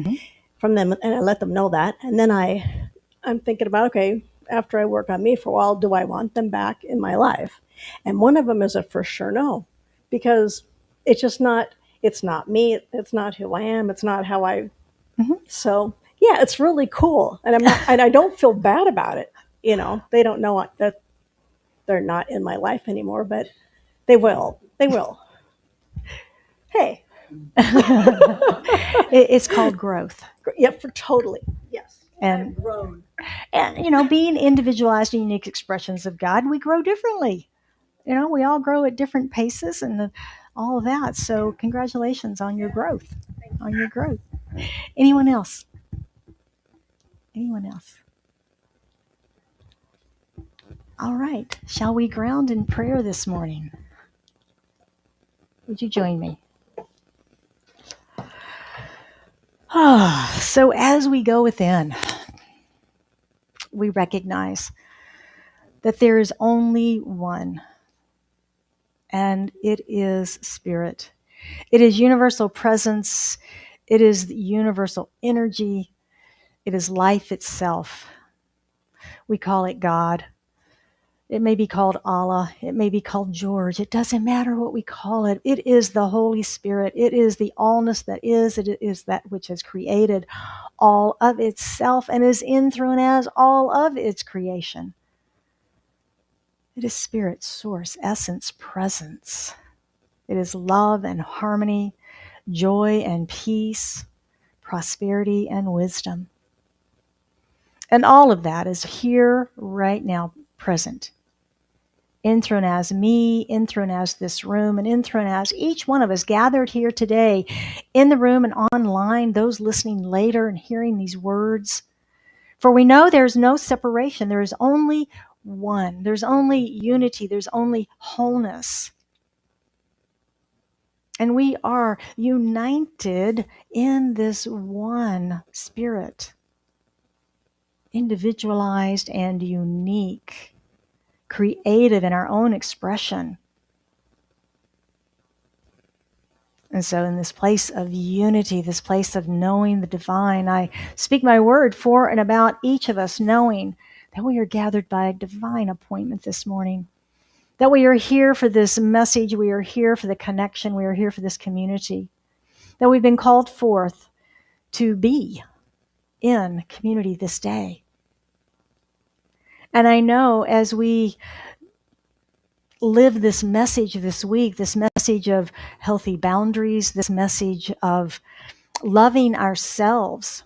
from them, and I let them know that. And then I'm thinking about, okay, after I work on me for a while, do I want them back in my life? And one of them is a for sure no, because it's just not, it's not me, it's not who I am, it's not how I, so yeah, it's really cool. And and I don't feel bad about it. You know, they don't know that they're not in my life anymore, but they will. Hey. It's called growth. Yep, for totally. Yes. And you know, being individualized and unique expressions of God, we grow differently. You know, we all grow at different paces and all of that. So congratulations on your growth. On your growth. Anyone else? Anyone else? All right. Shall we ground in prayer this morning? Would you join me? So as we go within, we recognize that there is only one, and it is Spirit. It is universal presence. It is universal energy. It is life itself. We call it God. It may be called Allah. It may be called George. It doesn't matter what we call it. It is the Holy Spirit. It is the allness that is. It is that which has created all of itself and is enthroned as all of its creation. It is Spirit, source, essence, presence. It is love and harmony, joy and peace, prosperity and wisdom. And all of that is here right now, present. Enthroned as me, enthroned as this room, and enthroned as each one of us gathered here today in the room and online, those listening later and hearing these words. For we know there's no separation. There is only one. There's only unity. There's only wholeness. And we are united in this one Spirit, individualized and unique, creative in our own expression. And so in this place of unity, this place of knowing the divine, I speak my word for and about each of us, knowing that we are gathered by a divine appointment this morning, that we are here for this message, we are here for the connection, we are here for this community, that we've been called forth to be in community this day. And I know as we live this message this week, this message of healthy boundaries, this message of loving ourselves,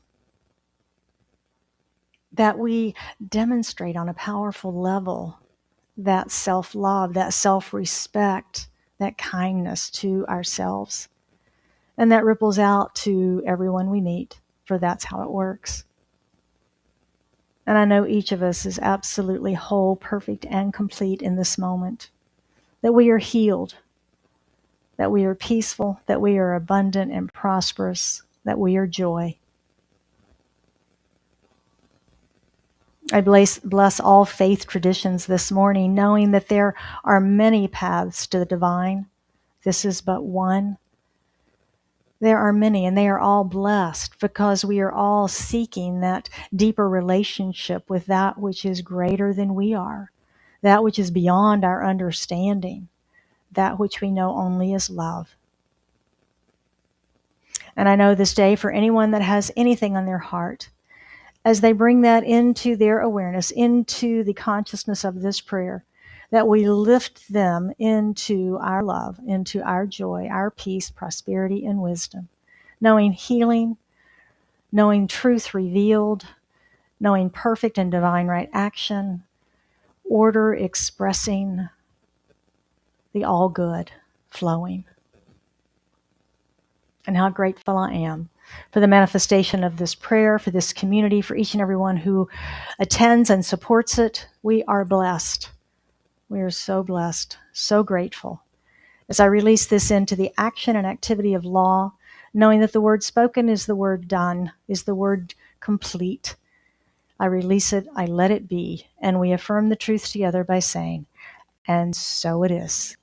that we demonstrate on a powerful level that self-love, that self-respect, that kindness to ourselves. And that ripples out to everyone we meet, for that's how it works. And I know each of us is absolutely whole, perfect, and complete in this moment. That we are healed, that we are peaceful, that we are abundant and prosperous, that we are joy. I bless all faith traditions this morning, knowing that there are many paths to the divine. This is but one. There are many, and they are all blessed because we are all seeking that deeper relationship with that which is greater than we are, that which is beyond our understanding, that which we know only as love. And I know this day, for anyone that has anything on their heart, as they bring that into their awareness, into the consciousness of this prayer, that we lift them into our love, into our joy, our peace, prosperity, and wisdom, knowing healing, knowing truth revealed, knowing perfect and divine right action, order expressing, the all good flowing. And how grateful I am for the manifestation of this prayer, for this community, for each and every one who attends and supports it. We are blessed. We are so blessed, so grateful. As I release this into the action and activity of law, knowing that the word spoken is the word done, is the word complete, I release it, I let it be, and we affirm the truth together by saying, and so it is.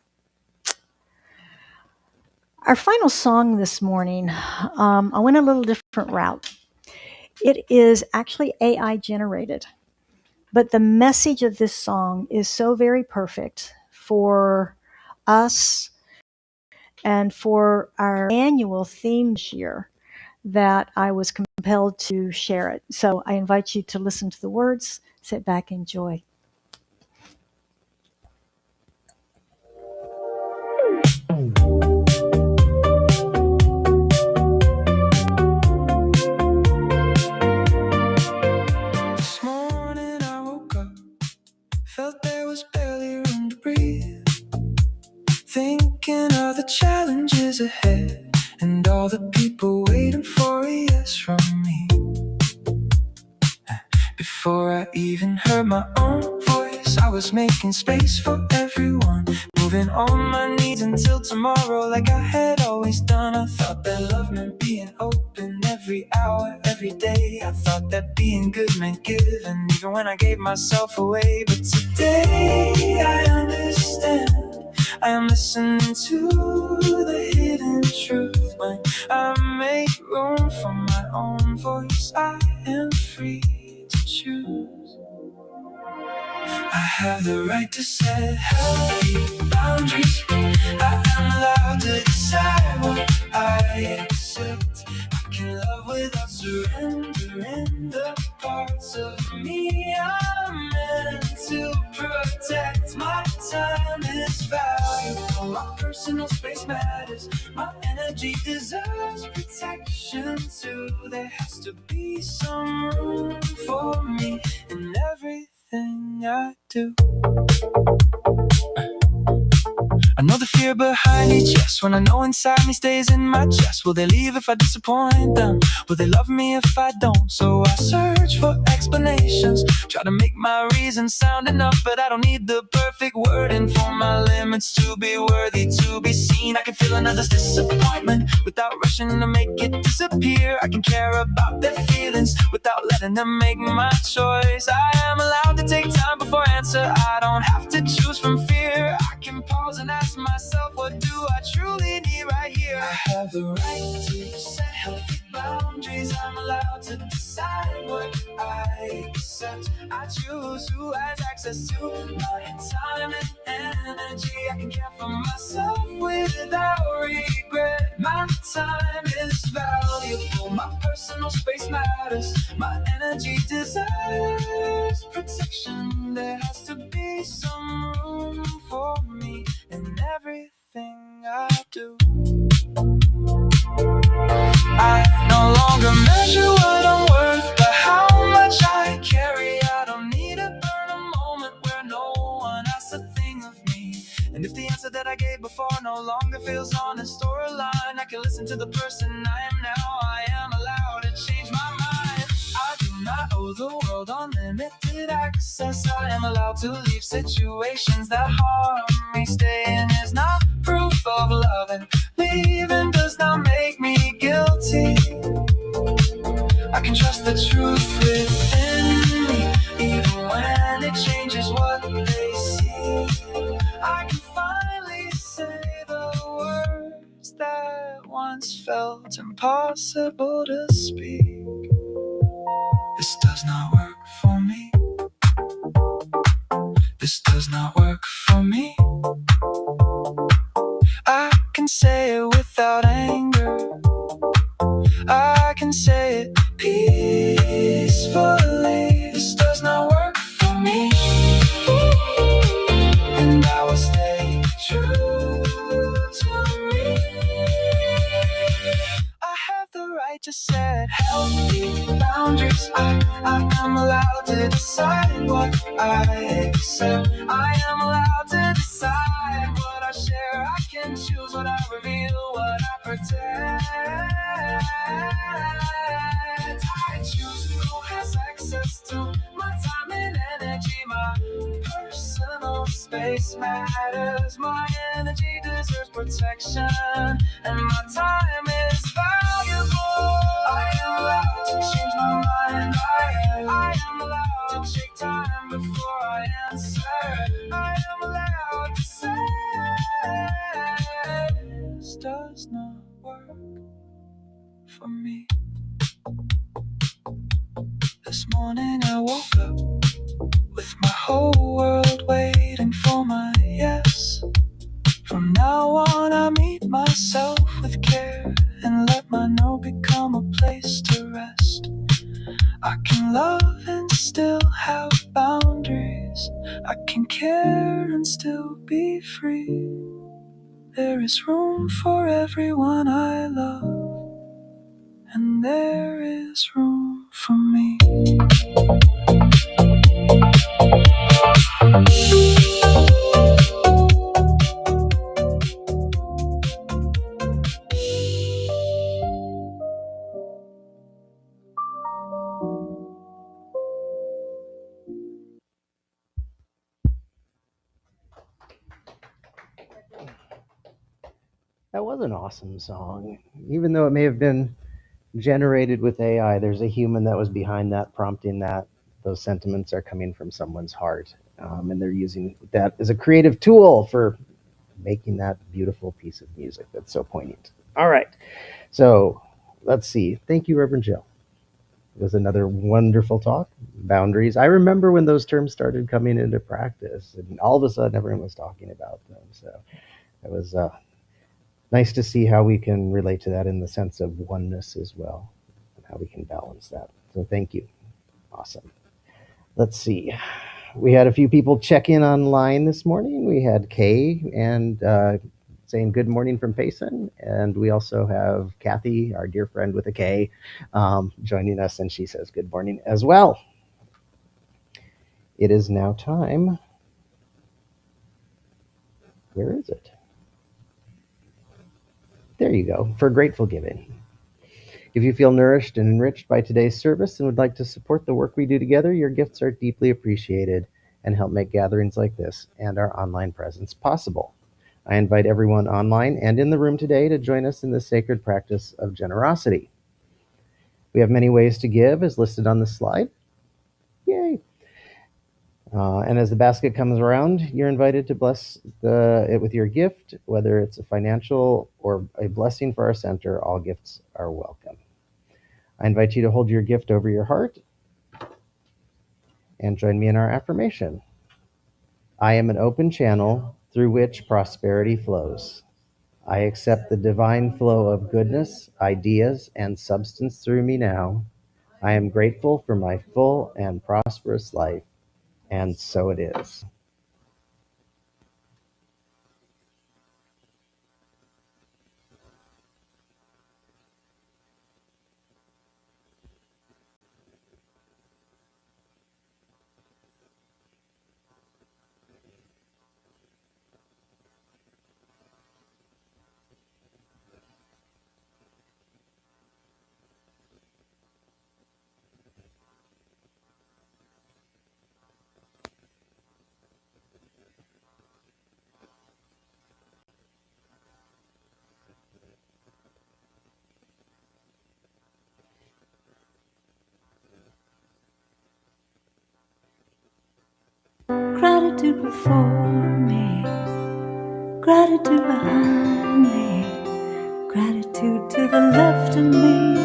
Our final song this morning, I went a little different route. It is actually AI generated, but the message of this song is so very perfect for us and for our annual theme this year that I was compelled to share it. So I invite you to listen to the words, sit back, enjoy. This morning I woke up, felt there was barely room to breathe. Thinking of the challenges ahead and all the people waiting for a yes from me. Before I even heard my own voice, I was making space for everyone, moving on my knees until tomorrow like I had always done. I thought that love meant being open every hour, every day. I thought that being good meant giving, even when I gave myself away. But today I understand, I am listening to the hidden truth. When I make room for my own voice, I am free to choose. I have the right to set healthy boundaries. I am allowed to decide what I accept. I can love without surrendering the parts of me I'm meant to protect. My time is valuable, my personal space matters, my energy deserves protection too. There has to be some room for me in everything I do. I know the fear behind each yes, when I know inside me stays in my chest. Will they leave if I disappoint them? Will they love me if I don't? So I search for explanations, try to make my reasons sound enough, but I don't need the perfect wording for my limits to be worthy to be seen. I can feel another's disappointment without rushing to make it disappear. I can care about their feelings without letting them make my choice. I am allowed to take time before answer. I don't have to choose from fear. I can pause and ask myself, what do I truly need right here? I have the right to set healthy boundaries. I'm allowed to decide what I accept. I choose who has access to my time and energy. I can care for myself without regret. My time is valuable, my personal space matters, my energy deserves protection. There has to be some room for me in everything I do. I no longer measure what I'm worth by how much I carry. I don't need to burn a moment where no one asks a thing of me. And if the answer that I gave before no longer feels honest or aligned, I can listen to the person I am now. I am allowed to change my mind. I do not owe the world unlimited access. I am allowed to leave situations that harm me. Staying is not proof of love, and leaving does not make me guilty. I can trust the truth within me, even when it changes what they see. I can finally say the words that once felt impossible to speak. This does not work for me. This does not work for me. I can say it without anger. I can say it peacefully. This does not work for me. And I will stay true to me. I have the right to set healthy boundaries. I am allowed to decide what I accept. I am allowed to decide what I share. I can choose what I reveal, what I protect. I choose who has access to my time and energy. My personal space matters. My energy deserves protection, and my time is valuable. I am allowed to change my mind. I am allowed to take time before I answer. I am allowed to say this does not work for me. This morning I woke up with my whole world waiting for my yes. From now on I meet myself with care and let my no become a place to rest. I can love and still have boundaries. I can care and still be free. There is room for everyone I love, and there is room for me. That was an awesome song. Even though it may have been generated with AI, there's a human that was behind that, prompting that. Those sentiments are coming from someone's heart, and they're using that as a creative tool for making that beautiful piece of music that's so poignant. All right, so let's see. Thank you, Reverend Jill. It was another wonderful talk. Boundaries. I remember when those terms started coming into practice, and all of a sudden everyone was talking about them. So it was nice to see how we can relate to that in the sense of oneness as well, and how we can balance that. So thank you. Awesome. Let's see. We had a few people check in online this morning. We had Kay and saying good morning from Payson. And we also have Kathy, our dear friend with a K, joining us, and she says good morning as well. It is now time. Where is it? There you go, for grateful giving. If you feel nourished and enriched by today's service and would like to support the work we do together, your gifts are deeply appreciated and help make gatherings like this and our online presence possible. I invite everyone online and in the room today to join us in this sacred practice of generosity. We have many ways to give, as listed on the slide. Yay! And as the basket comes around, you're invited to bless it with your gift, whether it's a financial or a blessing for our center. All gifts are welcome. I invite you to hold your gift over your heart and join me in our affirmation. I am an open channel through which prosperity flows. I accept the divine flow of goodness, ideas, and substance through me now. I am grateful for my full and prosperous life, and so it is. Gratitude before me, gratitude behind me, Gratitude to the left of me,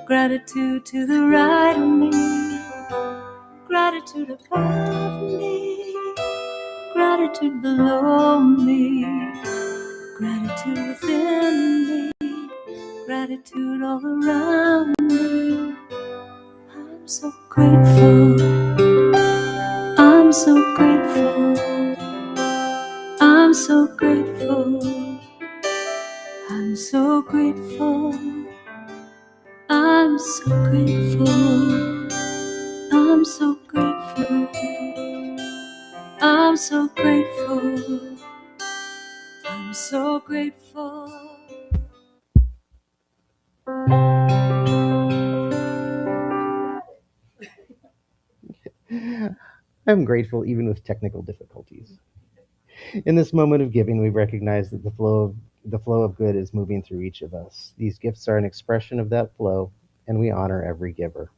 gratitude to the right of me, gratitude above me, gratitude below me, gratitude within me, gratitude all around me. I'm so grateful, I'm so grateful, I'm so grateful, I'm so grateful, I'm so grateful, I'm so grateful, I'm so grateful, I'm so grateful. I'm grateful even with technical difficulties. In this moment of giving, we recognize that the flow of good is moving through each of us. These gifts are an expression of that flow, and we honor every giver.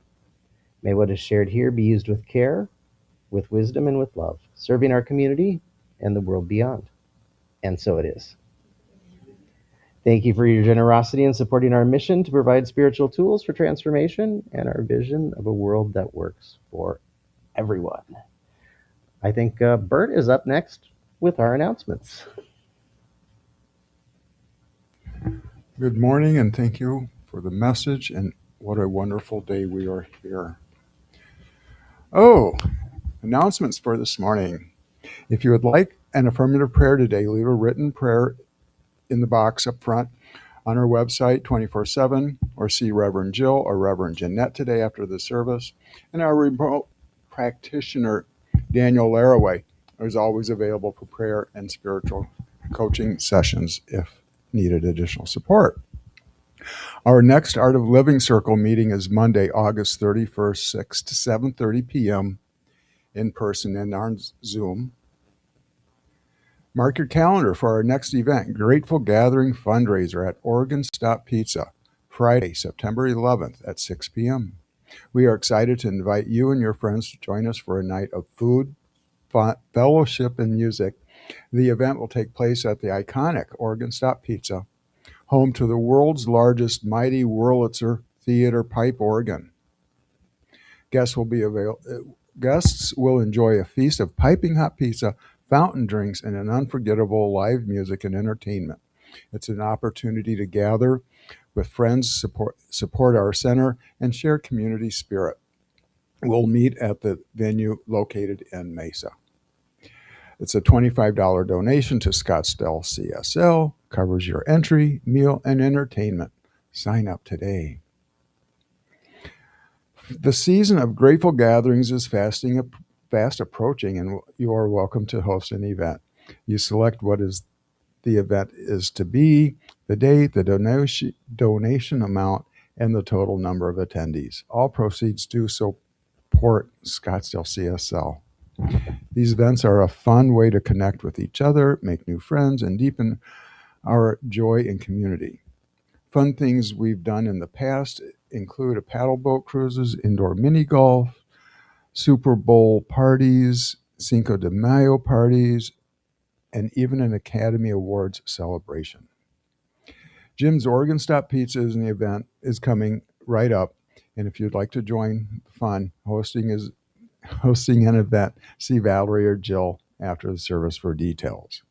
May what is shared here be used with care, with wisdom, and with love, serving our community and the world beyond. And so it is. Thank you for your generosity in supporting our mission to provide spiritual tools for transformation and our vision of a world that works for everyone. I think Bert is up next with our announcements. Good morning, and thank you for the message, and what a wonderful day we are here. Oh, announcements for this morning. If you would like an affirmative prayer today, leave a written prayer in the box up front on our website 24/7, or see Reverend Jill or Reverend Jeanette today after the service. And our remote practitioner, Daniel Laraway, is always available for prayer and spiritual coaching sessions if needed additional support. Our next Art of Living Circle meeting is Monday, August 31st, 6 to 7:30 p.m. in person and on Zoom. Mark your calendar for our next event, Grateful Gathering Fundraiser at Oregon Stop Pizza, Friday, September 11th at 6 p.m. We are excited to invite you and your friends to join us for a night of food, fun, fellowship, and music. The event will take place at the iconic Oregon Stop Pizza, home to the world's largest mighty Wurlitzer theater pipe organ. Guests will enjoy a feast of piping hot pizza, fountain drinks, and an unforgettable live music and entertainment. It's an opportunity to gather with friends, support our center, and share community spirit. We'll meet at the venue located in Mesa. It's a $25 donation to Scottsdale CSL, covers your entry, meal, and entertainment. Sign up today. The season of grateful gatherings is fast approaching, and you are welcome to host an event. You select what is the event is to be, the date, the donation amount, and the total number of attendees. All proceeds do support Scottsdale CSL. These events are a fun way to connect with each other, make new friends, and deepen our joy and community. Fun things we've done in the past include a paddle boat cruises, indoor mini golf, Super Bowl parties, Cinco de Mayo parties, and even an Academy Awards celebration. Jim's Oregon Stop Pizza is an event is coming right up, and if you'd like to join the fun, hosting an event, see Valerie or Jill after the service for details.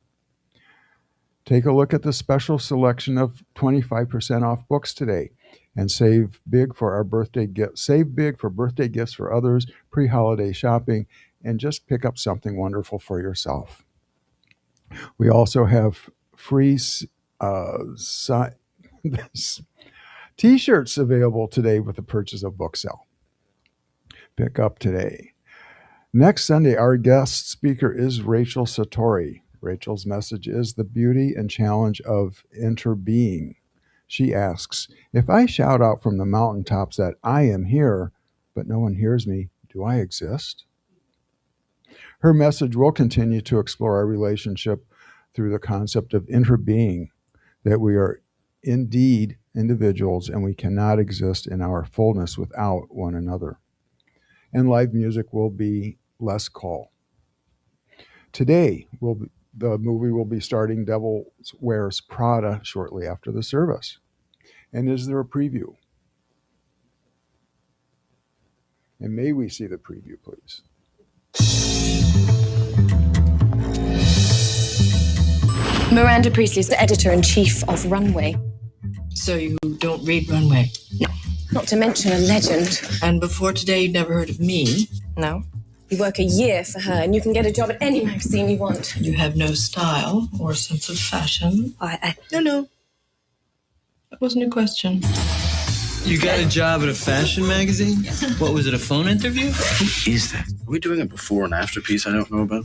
Take a look at the special selection of 25% off books today, and save big for birthday gifts for others, pre-holiday shopping, and just pick up something wonderful for yourself. We also have free t-shirts available today with the purchase of book sale. Pick up today. Next Sunday, our guest speaker is Rachel Satori. Rachel's message is the beauty and challenge of interbeing. She asks, if I shout out from the mountaintops that I am here, but no one hears me, do I exist? Her message will continue to explore our relationship through the concept of interbeing, that we are indeed individuals and we cannot exist in our fullness without one another. And live music will be Les Cole. Today, we'll The movie will be starting Devil Wears Prada shortly after the service. And is there a preview? And may we see the preview, please? Miranda Priestley's the editor-in-chief of Runway. So you don't read Runway? No, not to mention a legend. And before today, you'd never heard of me? No. You work a year for her, and you can get a job at any magazine you want. You have no style or sense of fashion. No. That wasn't a question. You got a job at a fashion magazine? What was it, a phone interview? Who is that? Are we doing a before and after piece I don't know about?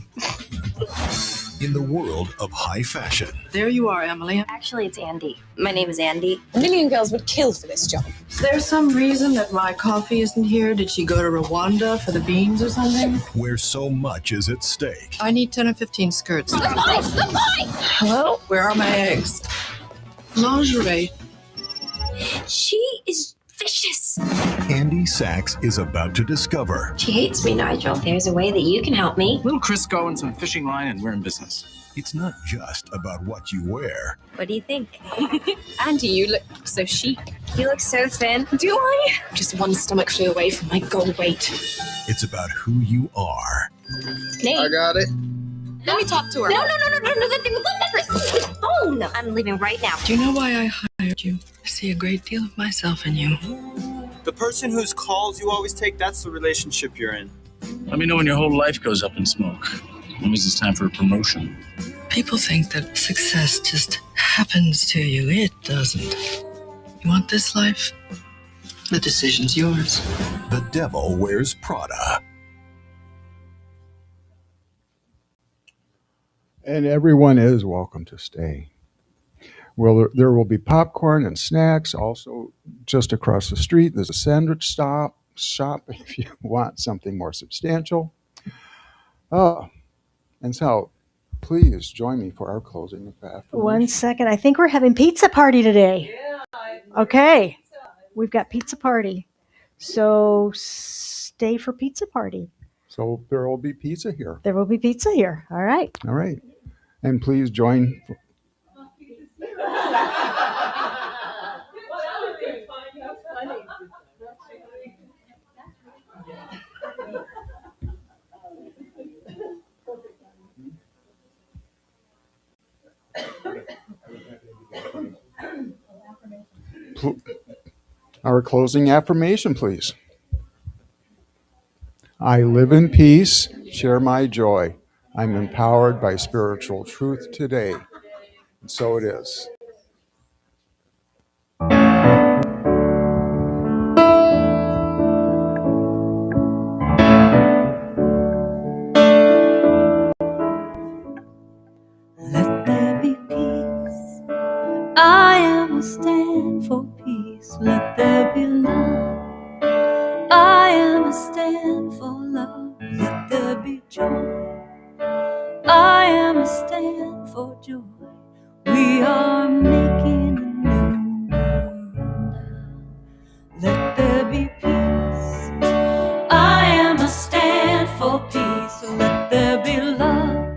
In the world of high fashion. There you are, Emily. Actually, it's Andy. My name is Andy. A million girls would kill for this job. Is there some reason that my coffee isn't here? Did she go to Rwanda for the beans or something? Where so much is at stake. I need 10 or 15 skirts. The pie! Hello? Where are my eggs? Lingerie. She is vicious. Andy Sachs is about to discover. She hates me, Nigel. There's a way that you can help me. Little Crisco and some fishing line and we're in business. It's not just about what you wear. What do you think? Andy, you look so chic. You look so thin. Do I? Just one stomach flew away from my goal weight. It's about who you are. Nate. I got it. Let me talk to her. No. That thing was phone. I'm leaving right now. Do you know why I hired you? I see a great deal of myself in you. The person whose calls you always take, that's the relationship you're in. Let me know when your whole life goes up in smoke. When is this time for a promotion? People think that success just happens to you. It doesn't. You want this life? The decision's yours. The Devil Wears Prada. And everyone is welcome to stay. Well, there will be popcorn and snacks. Also, just across the street, there's a sandwich shop if you want something more substantial. And so, please join me for our closing affirmation. 1 second. I think we're having pizza party today. Okay. We've got pizza party. So stay for pizza party. So there will be pizza here. There will be pizza here. All right. All right. And please join. Our closing affirmation, please. I live in peace, share my joy. I'm empowered by spiritual truth today. And so it is. Let there be peace. I am a stand for peace. Let there be love. I am a stand for love. Let there be joy. I am a stand for joy. We are making a new world now. Let there be peace. I am a stand for peace. Let there be love.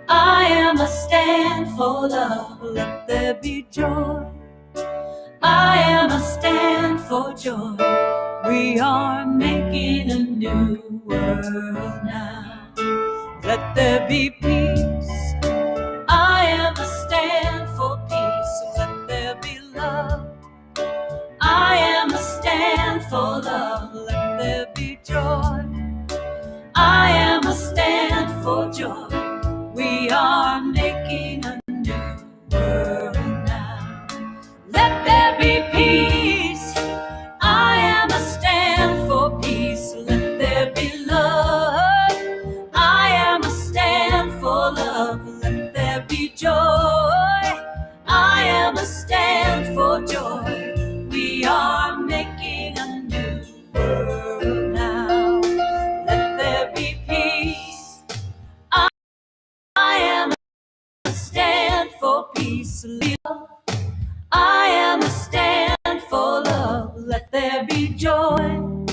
I am a stand for love. Let there be joy. I am a stand for joy. We are making a new world now. Let there be peace. I am a stand for peace. Let there be love. I am a stand for love. Let there be joy. I am a stand for joy. We are making a new world now. Let there be peace. I am a stand for peace. Let there be love. I am a stand for love. Let there be joy. I am a stand for joy. We are making a new world now. Let there be peace. I am a stand for peace. I am a stand for love. Let there be joy.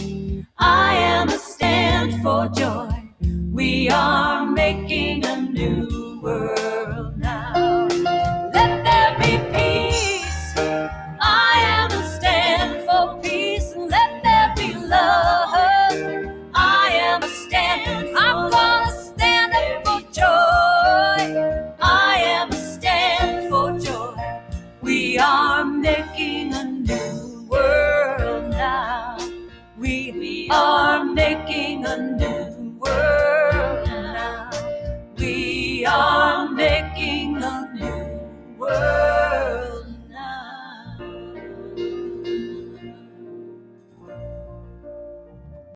I am a stand for joy. We are making a new world.